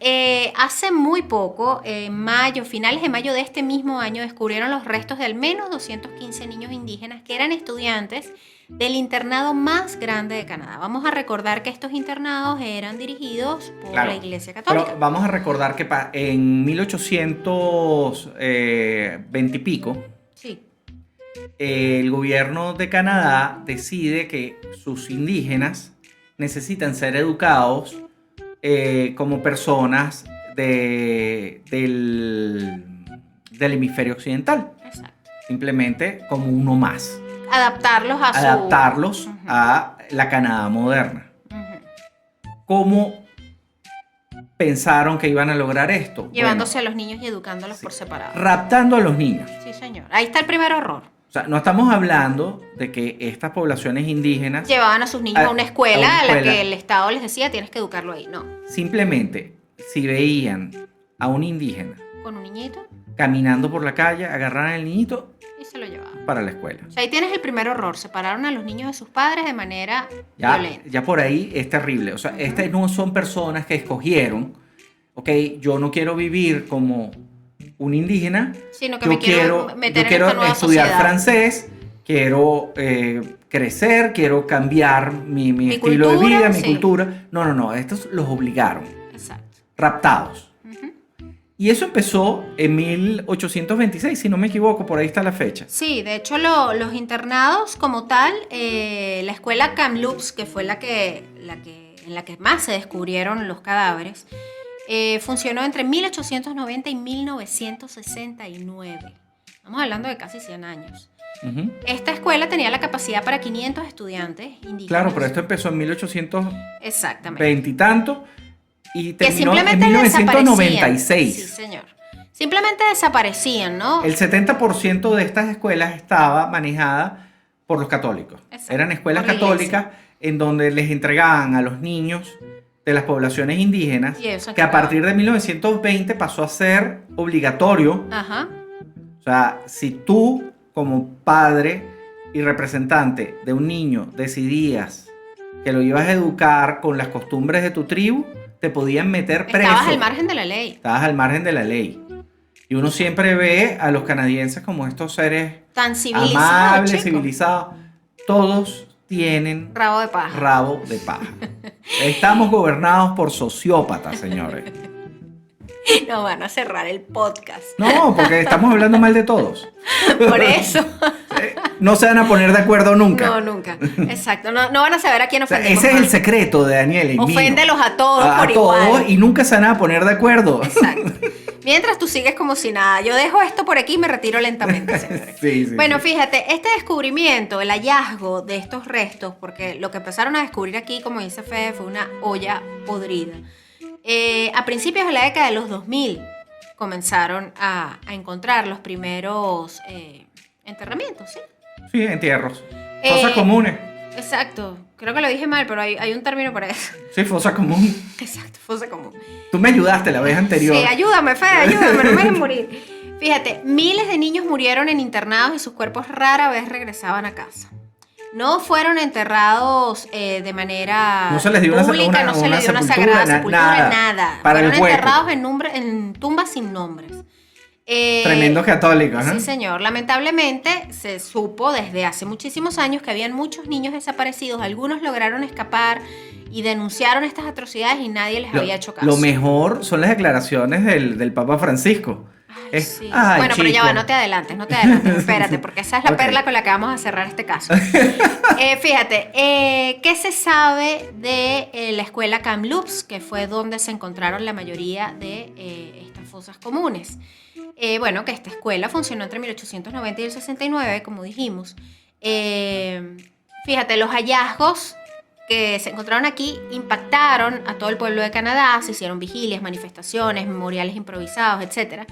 hace muy poco, en mayo, finales de mayo de este mismo año, descubrieron los restos de al menos 215 niños indígenas que eran estudiantes del internado más grande de Canadá. Vamos a recordar que estos internados eran dirigidos por Claro, la Iglesia Católica. Pero vamos a recordar que en 1820 y pico, Sí, el gobierno de Canadá decide que sus indígenas necesitan ser educados como personas del hemisferio occidental, exacto. simplemente como uno más, Adaptarlos a su... adaptarlos Ujú. a la Canadá moderna. Ujú. ¿Cómo pensaron que iban a lograr esto? Llevándose a los niños y educándolos Sí. por separado. Bueno, raptando a los niños. Sí, señor. Ahí está el primer horror. O sea, no estamos hablando de que estas poblaciones indígenas Llevaban a sus niños a una escuela a la escuela. que el Estado les decía, tienes que educarlo ahí. No, simplemente, si veían a un indígena con un niñito caminando por la calle, agarraran al niñito y se lo llevaban. para la escuela. O sea, ahí tienes el primer horror. Separaron a los niños de sus padres de manera Ya, violenta. ya por ahí es terrible. O sea, estas no son personas que escogieron, ok, yo no quiero vivir como un indígena, Sino que yo me quiero meter yo quiero en esta nueva estudiar sociedad. francés, quiero crecer, quiero cambiar mi estilo de cultura, vida, mi sí. cultura. No, estos los obligaron, Exacto. raptados. Ujú. Y eso empezó en 1826, si no me equivoco, por ahí está la fecha. Sí, de hecho los internados como tal, la escuela Kamloops, que fue en la que más se descubrieron los cadáveres, funcionó entre 1890 y 1969. Estamos hablando de casi 100 años. Ujú. Esta escuela tenía la capacidad para 500 estudiantes indígenas. Claro, pero esto empezó en 1820 Exactamente. y tanto y Que terminó en simplemente 1996. Sí, señor. Simplemente desaparecían, ¿no? El 70% de estas escuelas estaba manejada por los católicos. Exacto, Eran escuelas por la católicas en donde les entregaban a los niños de las poblaciones indígenas, Y eso que a acababa. partir de 1920 pasó a ser obligatorio. Ajá. O sea, si tú como padre y representante de un niño decidías que lo ibas a educar con las costumbres de tu tribu, te podían meter preso. Estabas al margen de la ley. Estabas al margen de la ley. Y uno siempre ve a los canadienses como estos seres Tan civilizados, amables, chico. civilizados. Todos tienen Rabo de paja. rabo de paja. Estamos gobernados por sociópatas, señores. No van a cerrar el podcast. No, porque estamos hablando mal de todos. Por eso. No se van a poner de acuerdo nunca. No, nunca. Exacto. No van a saber a quién O sea, ofendemos. ese es el más. secreto de Daniela y mío. Oféndelos a todos A por todos igual. y nunca se van a poner de acuerdo. Exacto. Mientras tú sigues como si nada. Yo dejo esto por aquí y me retiro lentamente, señores. Sí, sí, Bueno, sí. fíjate, este descubrimiento, el hallazgo de estos restos, porque lo que empezaron a descubrir aquí, como dice Fede, fue una olla podrida. A principios de la década de los 2000 comenzaron a encontrar los primeros enterramientos, ¿sí? Sí, entierros. Fosas Eh, comunes. Exacto. Creo que lo dije mal, pero hay un término para eso. Sí, fosa común. Exacto, fosa común. Tú me ayudaste la vez anterior. Sí, ayúdame, Fede, ayúdame, no me dejes morir. Fíjate, miles de niños murieron en internados y sus cuerpos rara vez regresaban a casa. No fueron enterrados de manera No se les dio una- pública, no se les dio una sagrada sepultura, nada. Para el Fueron hueco. enterrados en tumbas sin nombres. Tremendos católicos, ¿no? Sí, señor. Lamentablemente se supo desde hace muchísimos años que habían muchos niños desaparecidos. Algunos lograron escapar y denunciaron estas atrocidades y nadie les había hecho caso. Lo mejor son las declaraciones del Papa Francisco. Ay, sí. "Ay, Bueno, pero ya chico". va, no te adelantes, espérate, porque esa es la Ok. perla con la que vamos a cerrar este caso. Fíjate, ¿qué se sabe de la escuela Kamloops, que fue donde se encontraron la mayoría de estas fosas comunes? Bueno, que esta escuela funcionó entre 1890 y el 69, como dijimos. Fíjate, los hallazgos que se encontraron aquí impactaron a todo el pueblo de Canadá, se hicieron vigilias, manifestaciones, memoriales improvisados, etc.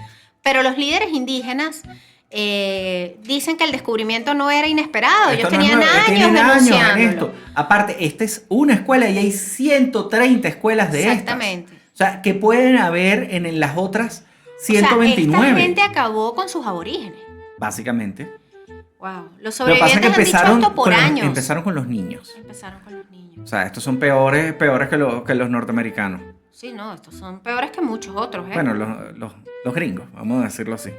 Pero los líderes indígenas dicen que el descubrimiento no era inesperado. Esto Ellos no es tenían nuevo, años tienen en denunciándolo. esto. Aparte, esta es una escuela y hay 130 escuelas de Exactamente. estas. O sea, que pueden haber en las otras O sea, 129. esta gente acabó con sus aborígenes. Básicamente. Wow. Los Lo que pasa es sobrevivientes que han dicho empezaron esto por con los, años. empezaron con los niños. Empezaron con los niños. O sea, estos son peores que los norteamericanos. Sí, no, estos son peores que muchos otros, ¿eh? Bueno, los gringos, vamos a decirlo así.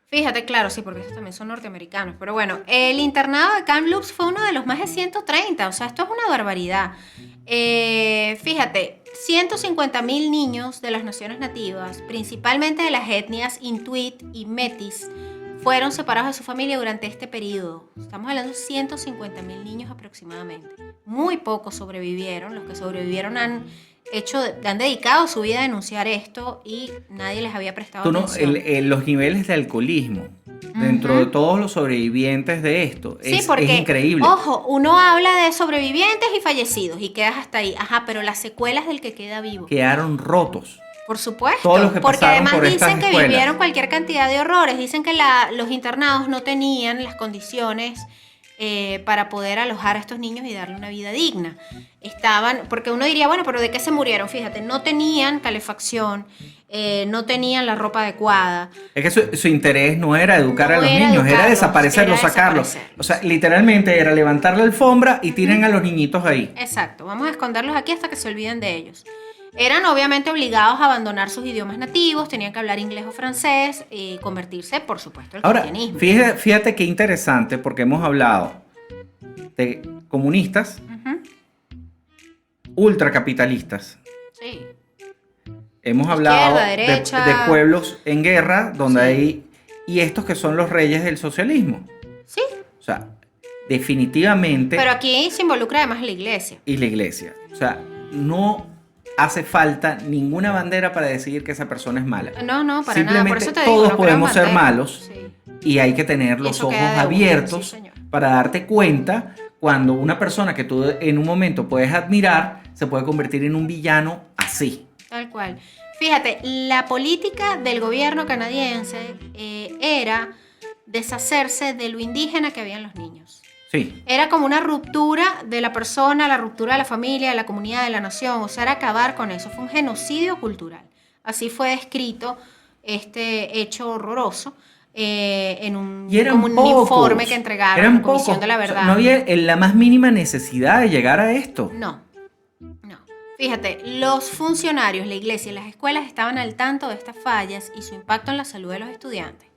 Fíjate, claro, sí, porque estos también son norteamericanos. Pero bueno, el internado de Kamloops fue uno de los más de 130. O sea, esto es una barbaridad. Fíjate, 150.000 niños de las naciones nativas, principalmente de las etnias Inuit y Metis, fueron separados de su familia durante este periodo. Estamos hablando de 150.000 niños aproximadamente. Muy pocos sobrevivieron. Los que sobrevivieron han dedicado su vida a denunciar esto y nadie les había prestado atención. Los niveles de alcoholismo dentro de todos los sobrevivientes de esto Sí, es porque, increíble. ojo, uno habla de sobrevivientes y fallecidos y quedas hasta ahí. Ajá, pero las secuelas del que queda vivo. Quedaron rotos. Por supuesto, Todos los que porque pasaron además por estas dicen que escuelas. vivieron cualquier cantidad de horrores. Dicen que los internados no tenían las condiciones para poder alojar a estos niños y darle una vida digna. Porque uno diría, bueno, pero ¿de qué se murieron? Fíjate, no tenían calefacción, no tenían la ropa adecuada. Es que su interés no era educar No a los era niños, era educarlos, desaparecerlos, era sacarlos. desaparecerlos. O sea, literalmente era levantar la alfombra y tiren a los niñitos ahí. Exacto, vamos a esconderlos aquí hasta que se olviden de ellos. Eran obviamente obligados a abandonar sus idiomas nativos, tenían que hablar inglés o francés y convertirse, por supuesto, al Ahora, cristianismo. fíjate qué interesante, porque hemos hablado de comunistas, Ujú, ultracapitalistas. sí. Hemos hablado derecha. de pueblos en guerra, donde Sí. hay... Y estos que son los reyes del socialismo. Sí, O sea, definitivamente... pero aquí se involucra además la iglesia. Y la iglesia. O sea, no hace falta ninguna bandera para decidir que esa persona es mala. No, para nada. Por Simplemente eso te digo, todos no crean podemos ser banderas. malos. Sí. Y hay que tener Y los eso ojos queda de uno, abiertos sí, señor. para darte cuenta cuando una persona que tú en un momento puedes admirar se puede convertir en un villano así. Tal cual. Fíjate, la política del gobierno canadiense era deshacerse de lo indígena que había en los niños. Sí. Era como una ruptura de la persona, la ruptura de la familia, de la comunidad, de la nación. O sea, era acabar con eso. Fue un genocidio cultural. Así fue descrito este hecho horroroso en un, Y eran como un pocos. informe que entregaron a Eran la Comisión pocos. de la O sea, Verdad. no había la más mínima necesidad de llegar a esto. No. Fíjate, los funcionarios, la iglesia y las escuelas estaban al tanto de estas fallas y su impacto en la salud de los estudiantes.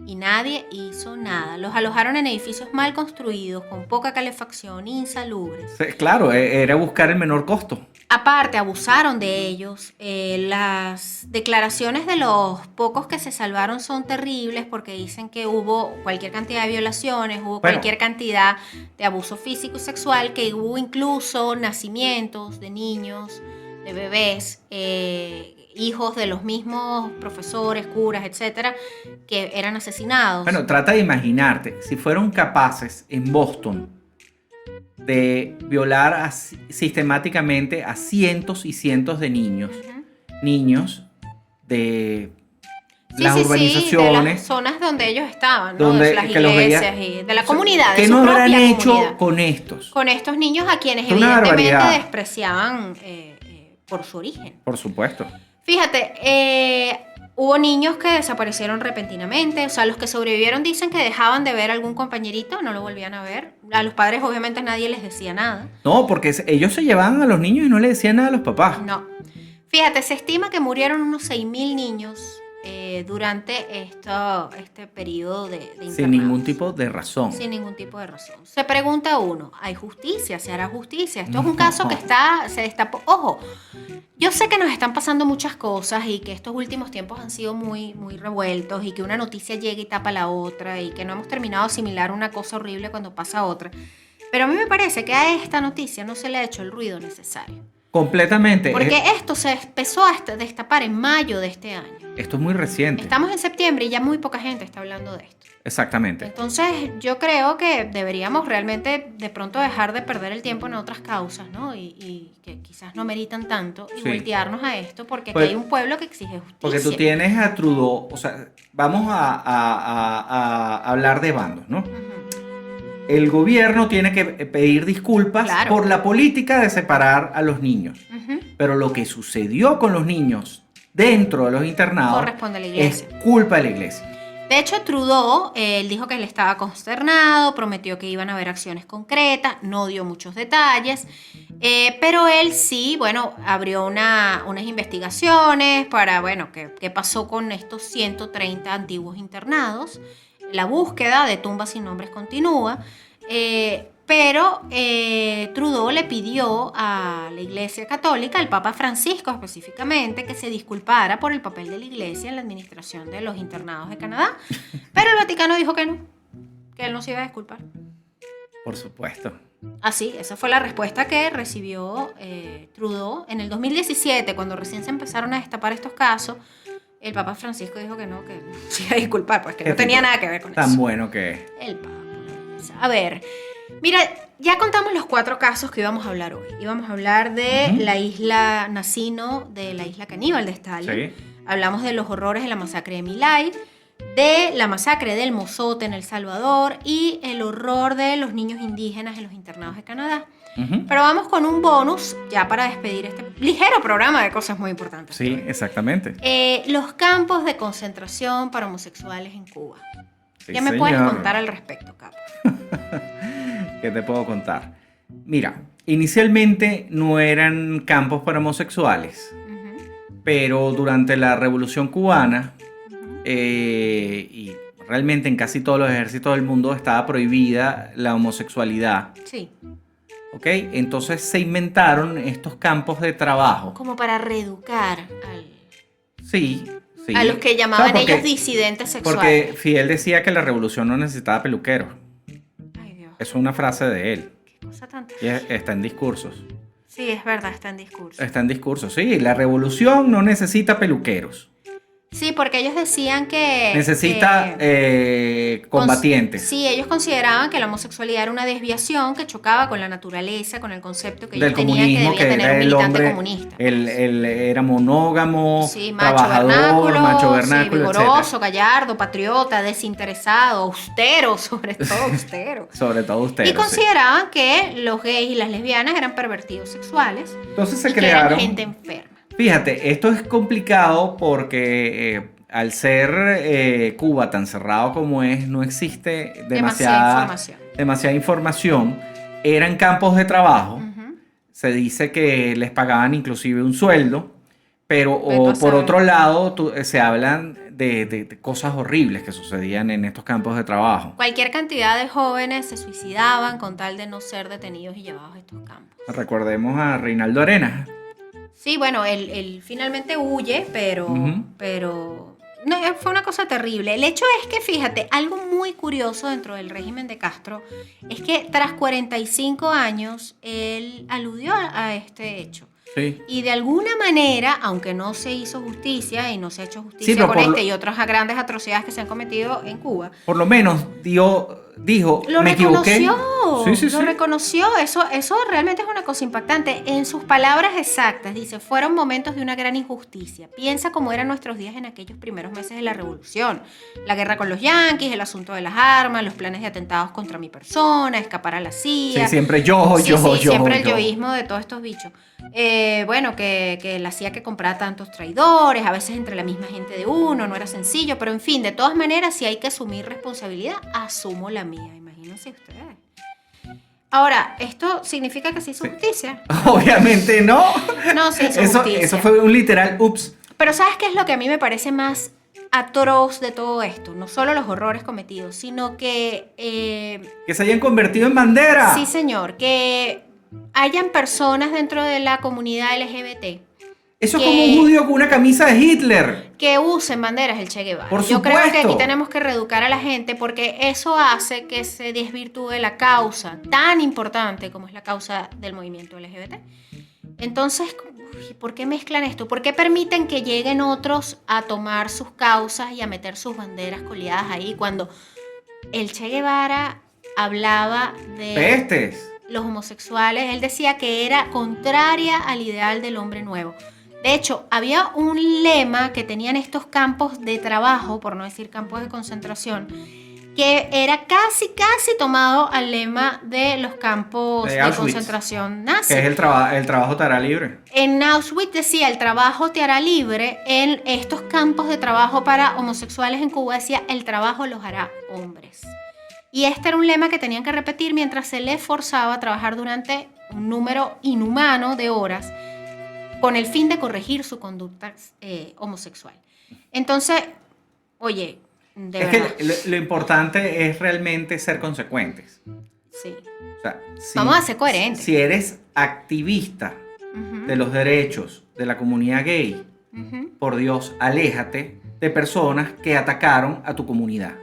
Y nadie hizo nada. Los alojaron en edificios mal construidos, con poca calefacción, insalubres. Sí, claro, era buscar el menor costo. Aparte, abusaron de ellos. Las declaraciones de los pocos que se salvaron son terribles porque dicen que hubo cualquier cantidad de violaciones, hubo Bueno. cualquier cantidad de abuso físico y sexual, que hubo incluso nacimientos de niños, de bebés, hijos de los mismos profesores, curas, etcétera, que eran asesinados. Bueno, trata de imaginarte, si fueron capaces en Boston de violar sistemáticamente a cientos y cientos de niños, Ujú. niños de Sí, las sí, urbanizaciones, de las zonas donde ellos estaban, ¿no? donde de las que los iglesias veía- y de la o sea, comunidad, de ¿qué su no habrán propia hecho comunidad. con estos? Con estos niños a quienes Es una evidentemente barbaridad. despreciaban por su origen. Por supuesto. Fíjate, hubo niños que desaparecieron repentinamente, o sea, los que sobrevivieron dicen que dejaban de ver a algún compañerito, no lo volvían a ver. A los padres obviamente nadie les decía nada. No, porque ellos se llevaban a los niños y no le decían nada a los papás. No. Fíjate, se estima que murieron unos 6.000 niños durante este periodo de internados. Sin ningún tipo de razón. Sin ningún tipo de razón. Se pregunta uno, ¿hay justicia? ¿Se hará justicia? Esto es No. un caso que se destapó. Ojo, yo sé que nos están pasando muchas cosas y que estos últimos tiempos han sido muy, muy revueltos y que una noticia llega y tapa la otra y que no hemos terminado de asimilar una cosa horrible cuando pasa otra. Pero a mí me parece que a esta noticia no se le ha hecho el ruido necesario. Completamente. Porque esto se empezó a destapar en mayo de este año. Esto es muy reciente. Estamos en septiembre y ya muy poca gente está hablando de esto. Exactamente. Entonces yo creo que deberíamos realmente de pronto dejar de perder el tiempo en otras causas, ¿no? Y que quizás no meritan tanto y Sí. voltearnos a esto porque aquí Pues- hay un pueblo que exige justicia. Porque tú tienes a Trudeau, o sea, vamos a hablar de bandos, ¿no? Ujú. El gobierno tiene que pedir disculpas Claro. por la política de separar a los niños. Ujú. Pero lo que sucedió con los niños dentro de los internados Corresponde a la es iglesia. culpa de la iglesia. De hecho, Trudeau, él dijo que él estaba consternado, prometió que iban a haber acciones concretas, no dio muchos detalles, pero él sí, bueno, abrió unas investigaciones para, bueno, qué pasó con estos 130 antiguos internados. La búsqueda de tumbas sin nombres continúa, pero Trudeau le pidió a la Iglesia Católica, al Papa Francisco específicamente, que se disculpara por el papel de la Iglesia en la administración de los internados de Canadá. Pero el Vaticano dijo que no, que él no se iba a disculpar. Por supuesto. Así, esa fue la respuesta que recibió Trudeau en el 2017, cuando recién se empezaron a destapar estos casos. El Papa Francisco dijo que no se iba a disculpar, pues que no tenía nada que ver con Tan eso. bueno que es. El Papa. A ver, mira, Ya contamos los 4 casos que íbamos a hablar hoy. Íbamos a hablar de la isla Nasino, de la isla caníbal de Stalin. Sí. Hablamos de los horrores de la masacre de My Lai, de la masacre del Mozote en El Salvador y el horror de los niños indígenas en los internados de Canadá. Pero vamos con un bonus ya para despedir este ligero programa de cosas muy importantes. Sí, exactamente. Los campos de concentración para homosexuales en Cuba. Sí, ¿Qué me puedes señor. contar al respecto, Capo? ¿Qué te puedo contar? Mira, inicialmente no eran campos para homosexuales, pero durante la Revolución Cubana y realmente en casi todos los ejércitos del mundo estaba prohibida la homosexualidad. Sí. ¿Ok? Entonces se inventaron estos campos de trabajo. Como para reeducar Sí, sí. a los que llamaban Claro, porque- ellos disidentes sexuales. Porque Fidel decía que la revolución no necesitaba peluqueros. Ay, Dios, Es una frase de él. qué cosa tan Y está en discursos. Sí, es verdad, está en discurso. Está en discursos, sí. La revolución no necesita peluqueros. Sí, porque ellos decían que... Necesita combatientes. Sí, ellos consideraban que la homosexualidad era una desviación que chocaba con la naturaleza, con el concepto que Del ellos tenían que comunismo, debía que tener era un el militante hombre, comunista. él era monógamo, Sí, macho trabajador, macho sí, vernáculo, vigoroso, gallardo, patriota, desinteresado, austero, sobre todo austero. Sobre todo usted. Y consideraban que los gays y las lesbianas eran pervertidos sexuales Entonces se y que eran crearon. gente enferma. Fíjate, esto es complicado porque al ser Cuba tan cerrado como es, no existe demasiada información. Eran campos de trabajo. Ujú. Se dice que les pagaban inclusive un sueldo, pero Vete a por saber. otro lado se hablan de cosas horribles que sucedían en estos campos de trabajo. Cualquier cantidad de jóvenes se suicidaban con tal de no ser detenidos y llevados a estos campos. Recordemos a Reinaldo Arenas. Sí, bueno, él finalmente huye, Ujú. pero no, fue una cosa terrible. El hecho es que, fíjate, algo muy curioso dentro del régimen de Castro es que tras 45 años él aludió a este hecho. Sí. Y de alguna manera, aunque no se hizo justicia y no se ha hecho justicia Sí, pero con por este lo- y otras grandes atrocidades que se han cometido en Cuba, Por lo menos dijo, lo me equivoqué. reconoció, Sí, sí, lo sí. reconoció. Eso realmente es una cosa impactante. En sus palabras exactas, dice, fueron momentos de una gran injusticia. Piensa cómo eran nuestros días en aquellos primeros meses de la revolución. La guerra con los yanquis, el asunto de las armas, los planes de atentados contra mi persona, escapar a la CIA. Sí, siempre yo. Siempre el yoísmo de todos estos bichos. Bueno, que la CIA que compraba tantos traidores, a veces entre la misma gente de uno, no era sencillo, pero en fin, de todas maneras, si hay que asumir responsabilidad, asumo la mía, imagínense ustedes. Ahora, ¿esto significa que se hizo Sí. justicia? Obviamente no. No se hizo justicia. Eso fue un literal ups. Pero ¿sabes qué es lo que a mí me parece más atroz de todo esto? No solo los horrores cometidos, sino que... Que se hayan convertido en bandera. sí, señor, que hayan personas dentro de la comunidad LGBT Eso es que- como un judío con una camisa de Hitler. que usen banderas del Che Guevara. Por Yo creo que supuesto. aquí tenemos que reeducar a la gente porque eso hace que se desvirtúe la causa tan importante como es la causa del movimiento LGBT. Entonces, uy, ¿por qué mezclan esto? ¿Por qué permiten que lleguen otros a tomar sus causas y a meter sus banderas coleadas ahí cuando el Che Guevara hablaba de Pestes. los homosexuales? Él decía que era contraria al ideal del hombre nuevo. De hecho, había un lema que tenían estos campos de trabajo, por no decir campos de concentración, que era casi tomado al lema de los campos De de Auschwitz, concentración nazi. Que es el trabajo te hará libre. En Auschwitz decía, el trabajo te hará libre. En estos campos de trabajo para homosexuales en Cuba decía, el trabajo los hará hombres. Y este era un lema que tenían que repetir mientras se les forzaba a trabajar durante un número inhumano de horas con el fin de corregir su conducta homosexual. Entonces, oye, de Es verdad. que lo importante es realmente ser consecuentes. Sí. O sea, Vamos a ser coherentes. Si eres activista Ujú, de los derechos de la comunidad gay, ujú, por Dios, aléjate de personas que atacaron a tu comunidad.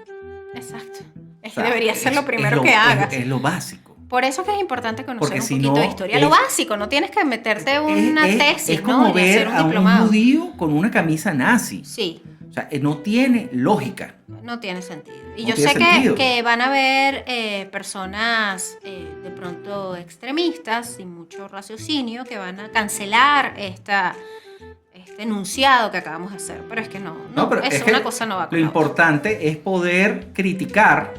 exacto. Es O sea, que debería ser lo primero es que hagas. Es lo básico. Por eso es que es importante conocer Porque un si poquito no, de historia. es- Lo básico, no tienes que meterte una tesis, es como ¿no? Ni ver hacer un a un diplomado. judío con una camisa nazi. Sí. O sea, no tiene lógica. No tiene sentido. Y No yo tiene sé sentido. que van a haber personas de pronto extremistas, sin mucho raciocinio, que van a cancelar este enunciado que acabamos de hacer. Pero es que no, Pero es es que una cosa no va lo con la otra. importante es poder criticar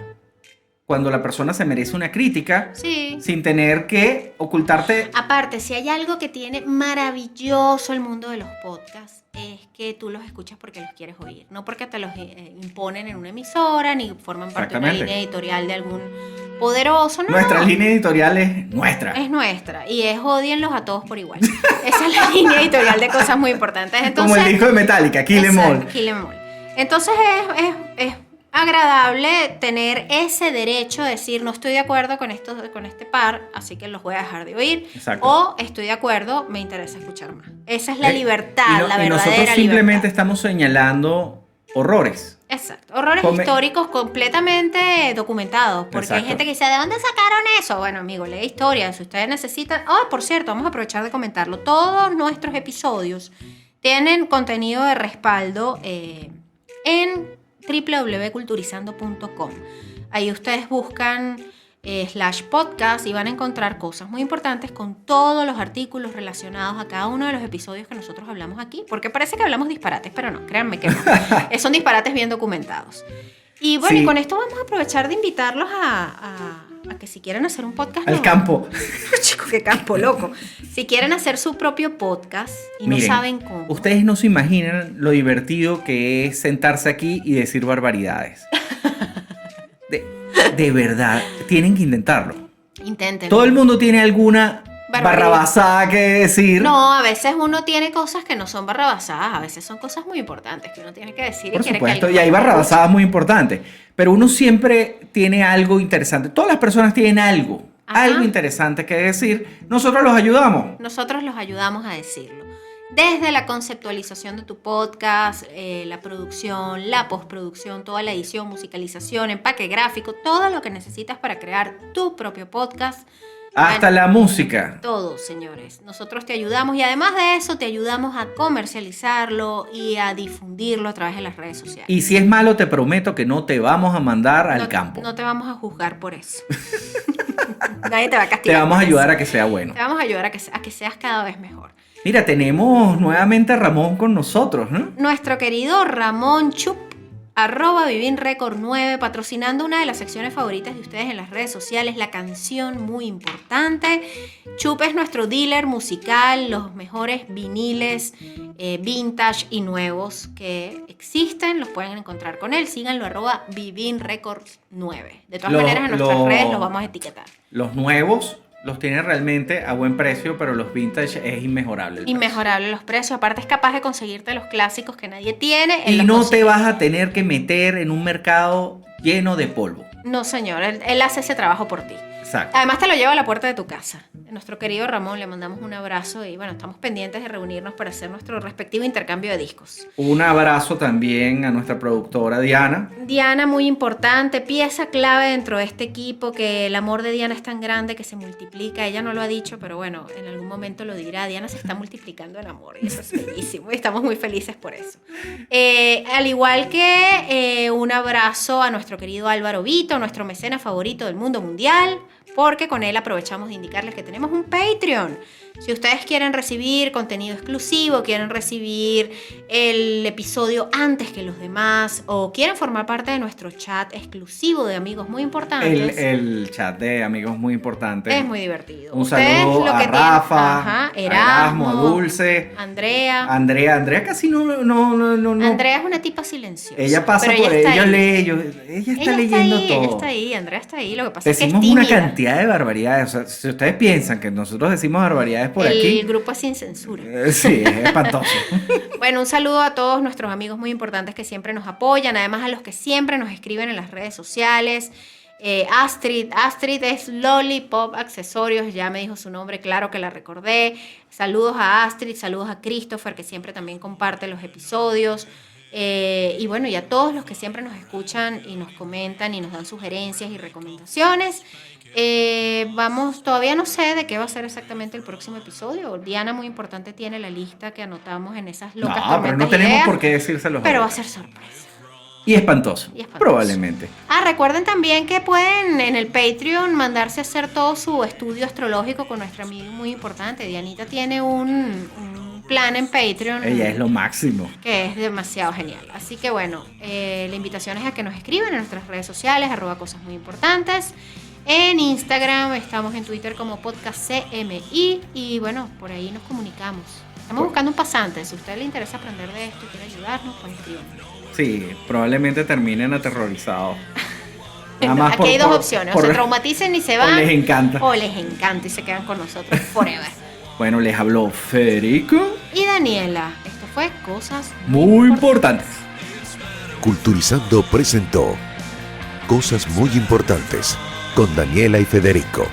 cuando la persona se merece una crítica Sí. sin tener que ocultarte. Aparte, si hay algo que tiene maravilloso el mundo de los podcasts, es que tú los escuchas porque los quieres oír, no porque te los imponen en una emisora, ni forman parte de una Exactamente. línea editorial de algún poderoso. No, Nuestra no. línea editorial es nuestra. Es nuestra y es odienlos a todos por igual. Esa es la línea editorial de cosas muy importantes. Entonces, Como el disco de Metallica, Kill 'Em All. exacto, Kill 'Em All. Entonces es agradable tener ese derecho de decir no estoy de acuerdo con este par, así que los voy a dejar de oír. Exacto. O estoy de acuerdo, me interesa escuchar más. Esa es la libertad, Y la verdadera nosotros simplemente libertad. estamos señalando horrores. Exacto, horrores históricos completamente documentados, porque Exacto. hay gente que dice, ¿de dónde sacaron eso? Bueno, amigo, lee historia, si ustedes necesitan... por cierto, vamos a aprovechar de comentarlo. Todos nuestros episodios tienen contenido de respaldo en www.culturizando.com. Ahí ustedes buscan /podcast y van a encontrar cosas muy importantes con todos los artículos relacionados a cada uno de los episodios que nosotros hablamos aquí, porque parece que hablamos disparates, pero no, créanme que no. Son disparates bien documentados. Y bueno, Sí. y con esto vamos a aprovechar de invitarlos a que si quieren hacer un podcast... Al campo. Chico, qué campo, loco. Si quieren hacer su propio podcast y no Miren, saben cómo... Ustedes no se imaginan lo divertido que es sentarse aquí y decir barbaridades. De verdad, tienen que intentarlo. Intenten. Todo el mundo tiene alguna Barbaridad. barrabasada que decir. No, a veces uno tiene cosas que no son barrabasadas, a veces son cosas muy importantes que uno tiene que decir. Por y quiere supuesto, que y hay alguien más lo barrabasadas muy importantes. Pero uno siempre tiene algo interesante. Todas las personas tienen algo Ajá. interesante que decir. Nosotros los ayudamos. escuche. Nosotros los ayudamos a decirlo. Desde la conceptualización de tu podcast, la producción, la postproducción, toda la edición, musicalización, empaque gráfico, todo lo que necesitas para crear tu propio podcast. Hasta Bueno, la música. todo, señores. Nosotros te ayudamos y además de eso te ayudamos a comercializarlo y a difundirlo a través de las redes sociales. Y si es malo, te prometo que no te vamos a mandar al campo. No te vamos a juzgar por eso. Nadie te va a Te castigar. vamos a por ayudar eso. a que sea bueno. Te vamos a ayudar a que seas cada vez mejor. Mira, tenemos nuevamente a Ramón con nosotros, ¿no? Nuestro querido Ramón Chup, @vivinrecord9, patrocinando una de las secciones favoritas de ustedes en las redes sociales, la canción muy importante. Chup es nuestro dealer musical, los mejores viniles vintage y nuevos que existen, los pueden encontrar con él. Síganlo @vivinrecord9. De todas maneras, en nuestras redes los vamos a etiquetar. Los nuevos los tiene realmente a buen precio, pero los vintage es inmejorable. el precio. Inmejorable los precios, aparte es capaz de conseguirte los clásicos que nadie tiene. Él Y los no consigue. te vas a tener que meter en un mercado lleno de polvo. No, señor, él hace ese trabajo por ti. Exacto. Además te lo lleva a la puerta de tu casa. Nuestro querido Ramón, le mandamos un abrazo y bueno, estamos pendientes de reunirnos para hacer nuestro respectivo intercambio de discos. Un abrazo también a nuestra productora Diana. Diana, muy importante, pieza clave dentro de este equipo, que el amor de Diana es tan grande que se multiplica. Ella no lo ha dicho, pero bueno, en algún momento lo dirá. Diana se está multiplicando en amor y eso es bellísimo y estamos muy felices por eso. Al igual que un abrazo a nuestro querido Álvaro Vito, nuestro mecenas favorito del mundo mundial, porque con él aprovechamos de indicarles que tenemos un Patreon. Si ustedes quieren recibir contenido exclusivo, quieren recibir el episodio antes que los demás o quieren formar parte de nuestro chat exclusivo de amigos muy importantes, El chat de amigos muy importante. es muy divertido. Un Ustedes saludo lo a que Rafa, ajá, a Erasmo, a Dulce, Andrea. Andrea casi no. Andrea es una tipa silenciosa. Ella pasa pero por está ella ahí. lee, ella está leyendo ahí, todo. Ella está ahí, Andrea está ahí. Lo que pasa es que es Decimos una tímida. cantidad de barbaridades. O sea, si ustedes piensan que nosotros decimos barbaridades por El aquí. grupo es sin censura. Sí, es espantoso. Bueno, un saludo a todos nuestros amigos muy importantes que siempre nos apoyan, además a los que siempre nos escriben en las redes sociales. Astrid es Lollipop Accesorios, ya me dijo su nombre, claro que la recordé. Saludos a Astrid, saludos a Christopher, que siempre también comparte los episodios. Y bueno, y a todos los que siempre nos escuchan y nos comentan y nos dan sugerencias y recomendaciones. Todavía no sé de qué va a ser exactamente el próximo episodio. Diana, muy importante, tiene la lista que anotamos en esas locas No, pero no tenemos por qué decírselos. Pero va a ser sorpresa. Y espantoso, probablemente. Recuerden también que pueden en el Patreon mandarse a hacer todo su estudio astrológico con nuestra amiga muy importante. Dianita tiene un plan en Patreon. Ella es lo máximo. Que es demasiado genial. Así que bueno, la invitación es a que nos escriban en nuestras redes sociales, @cosas muy importantes. En Instagram, estamos en Twitter como podcastcmi y bueno, por ahí nos comunicamos. Estamos buscando un pasante. Si a usted le interesa aprender de esto y quiere ayudarnos, pues escríbanos. Sí, probablemente terminen aterrorizados. Nada No, más aquí hay dos opciones, o se traumaticen y se van, o les encanta. O les encanta y se quedan con nosotros forever. Bueno, les habló Federico Y Daniela. Esto fue Cosas muy importantes. Culturizando presentó Cosas muy importantes con Daniela y Federico.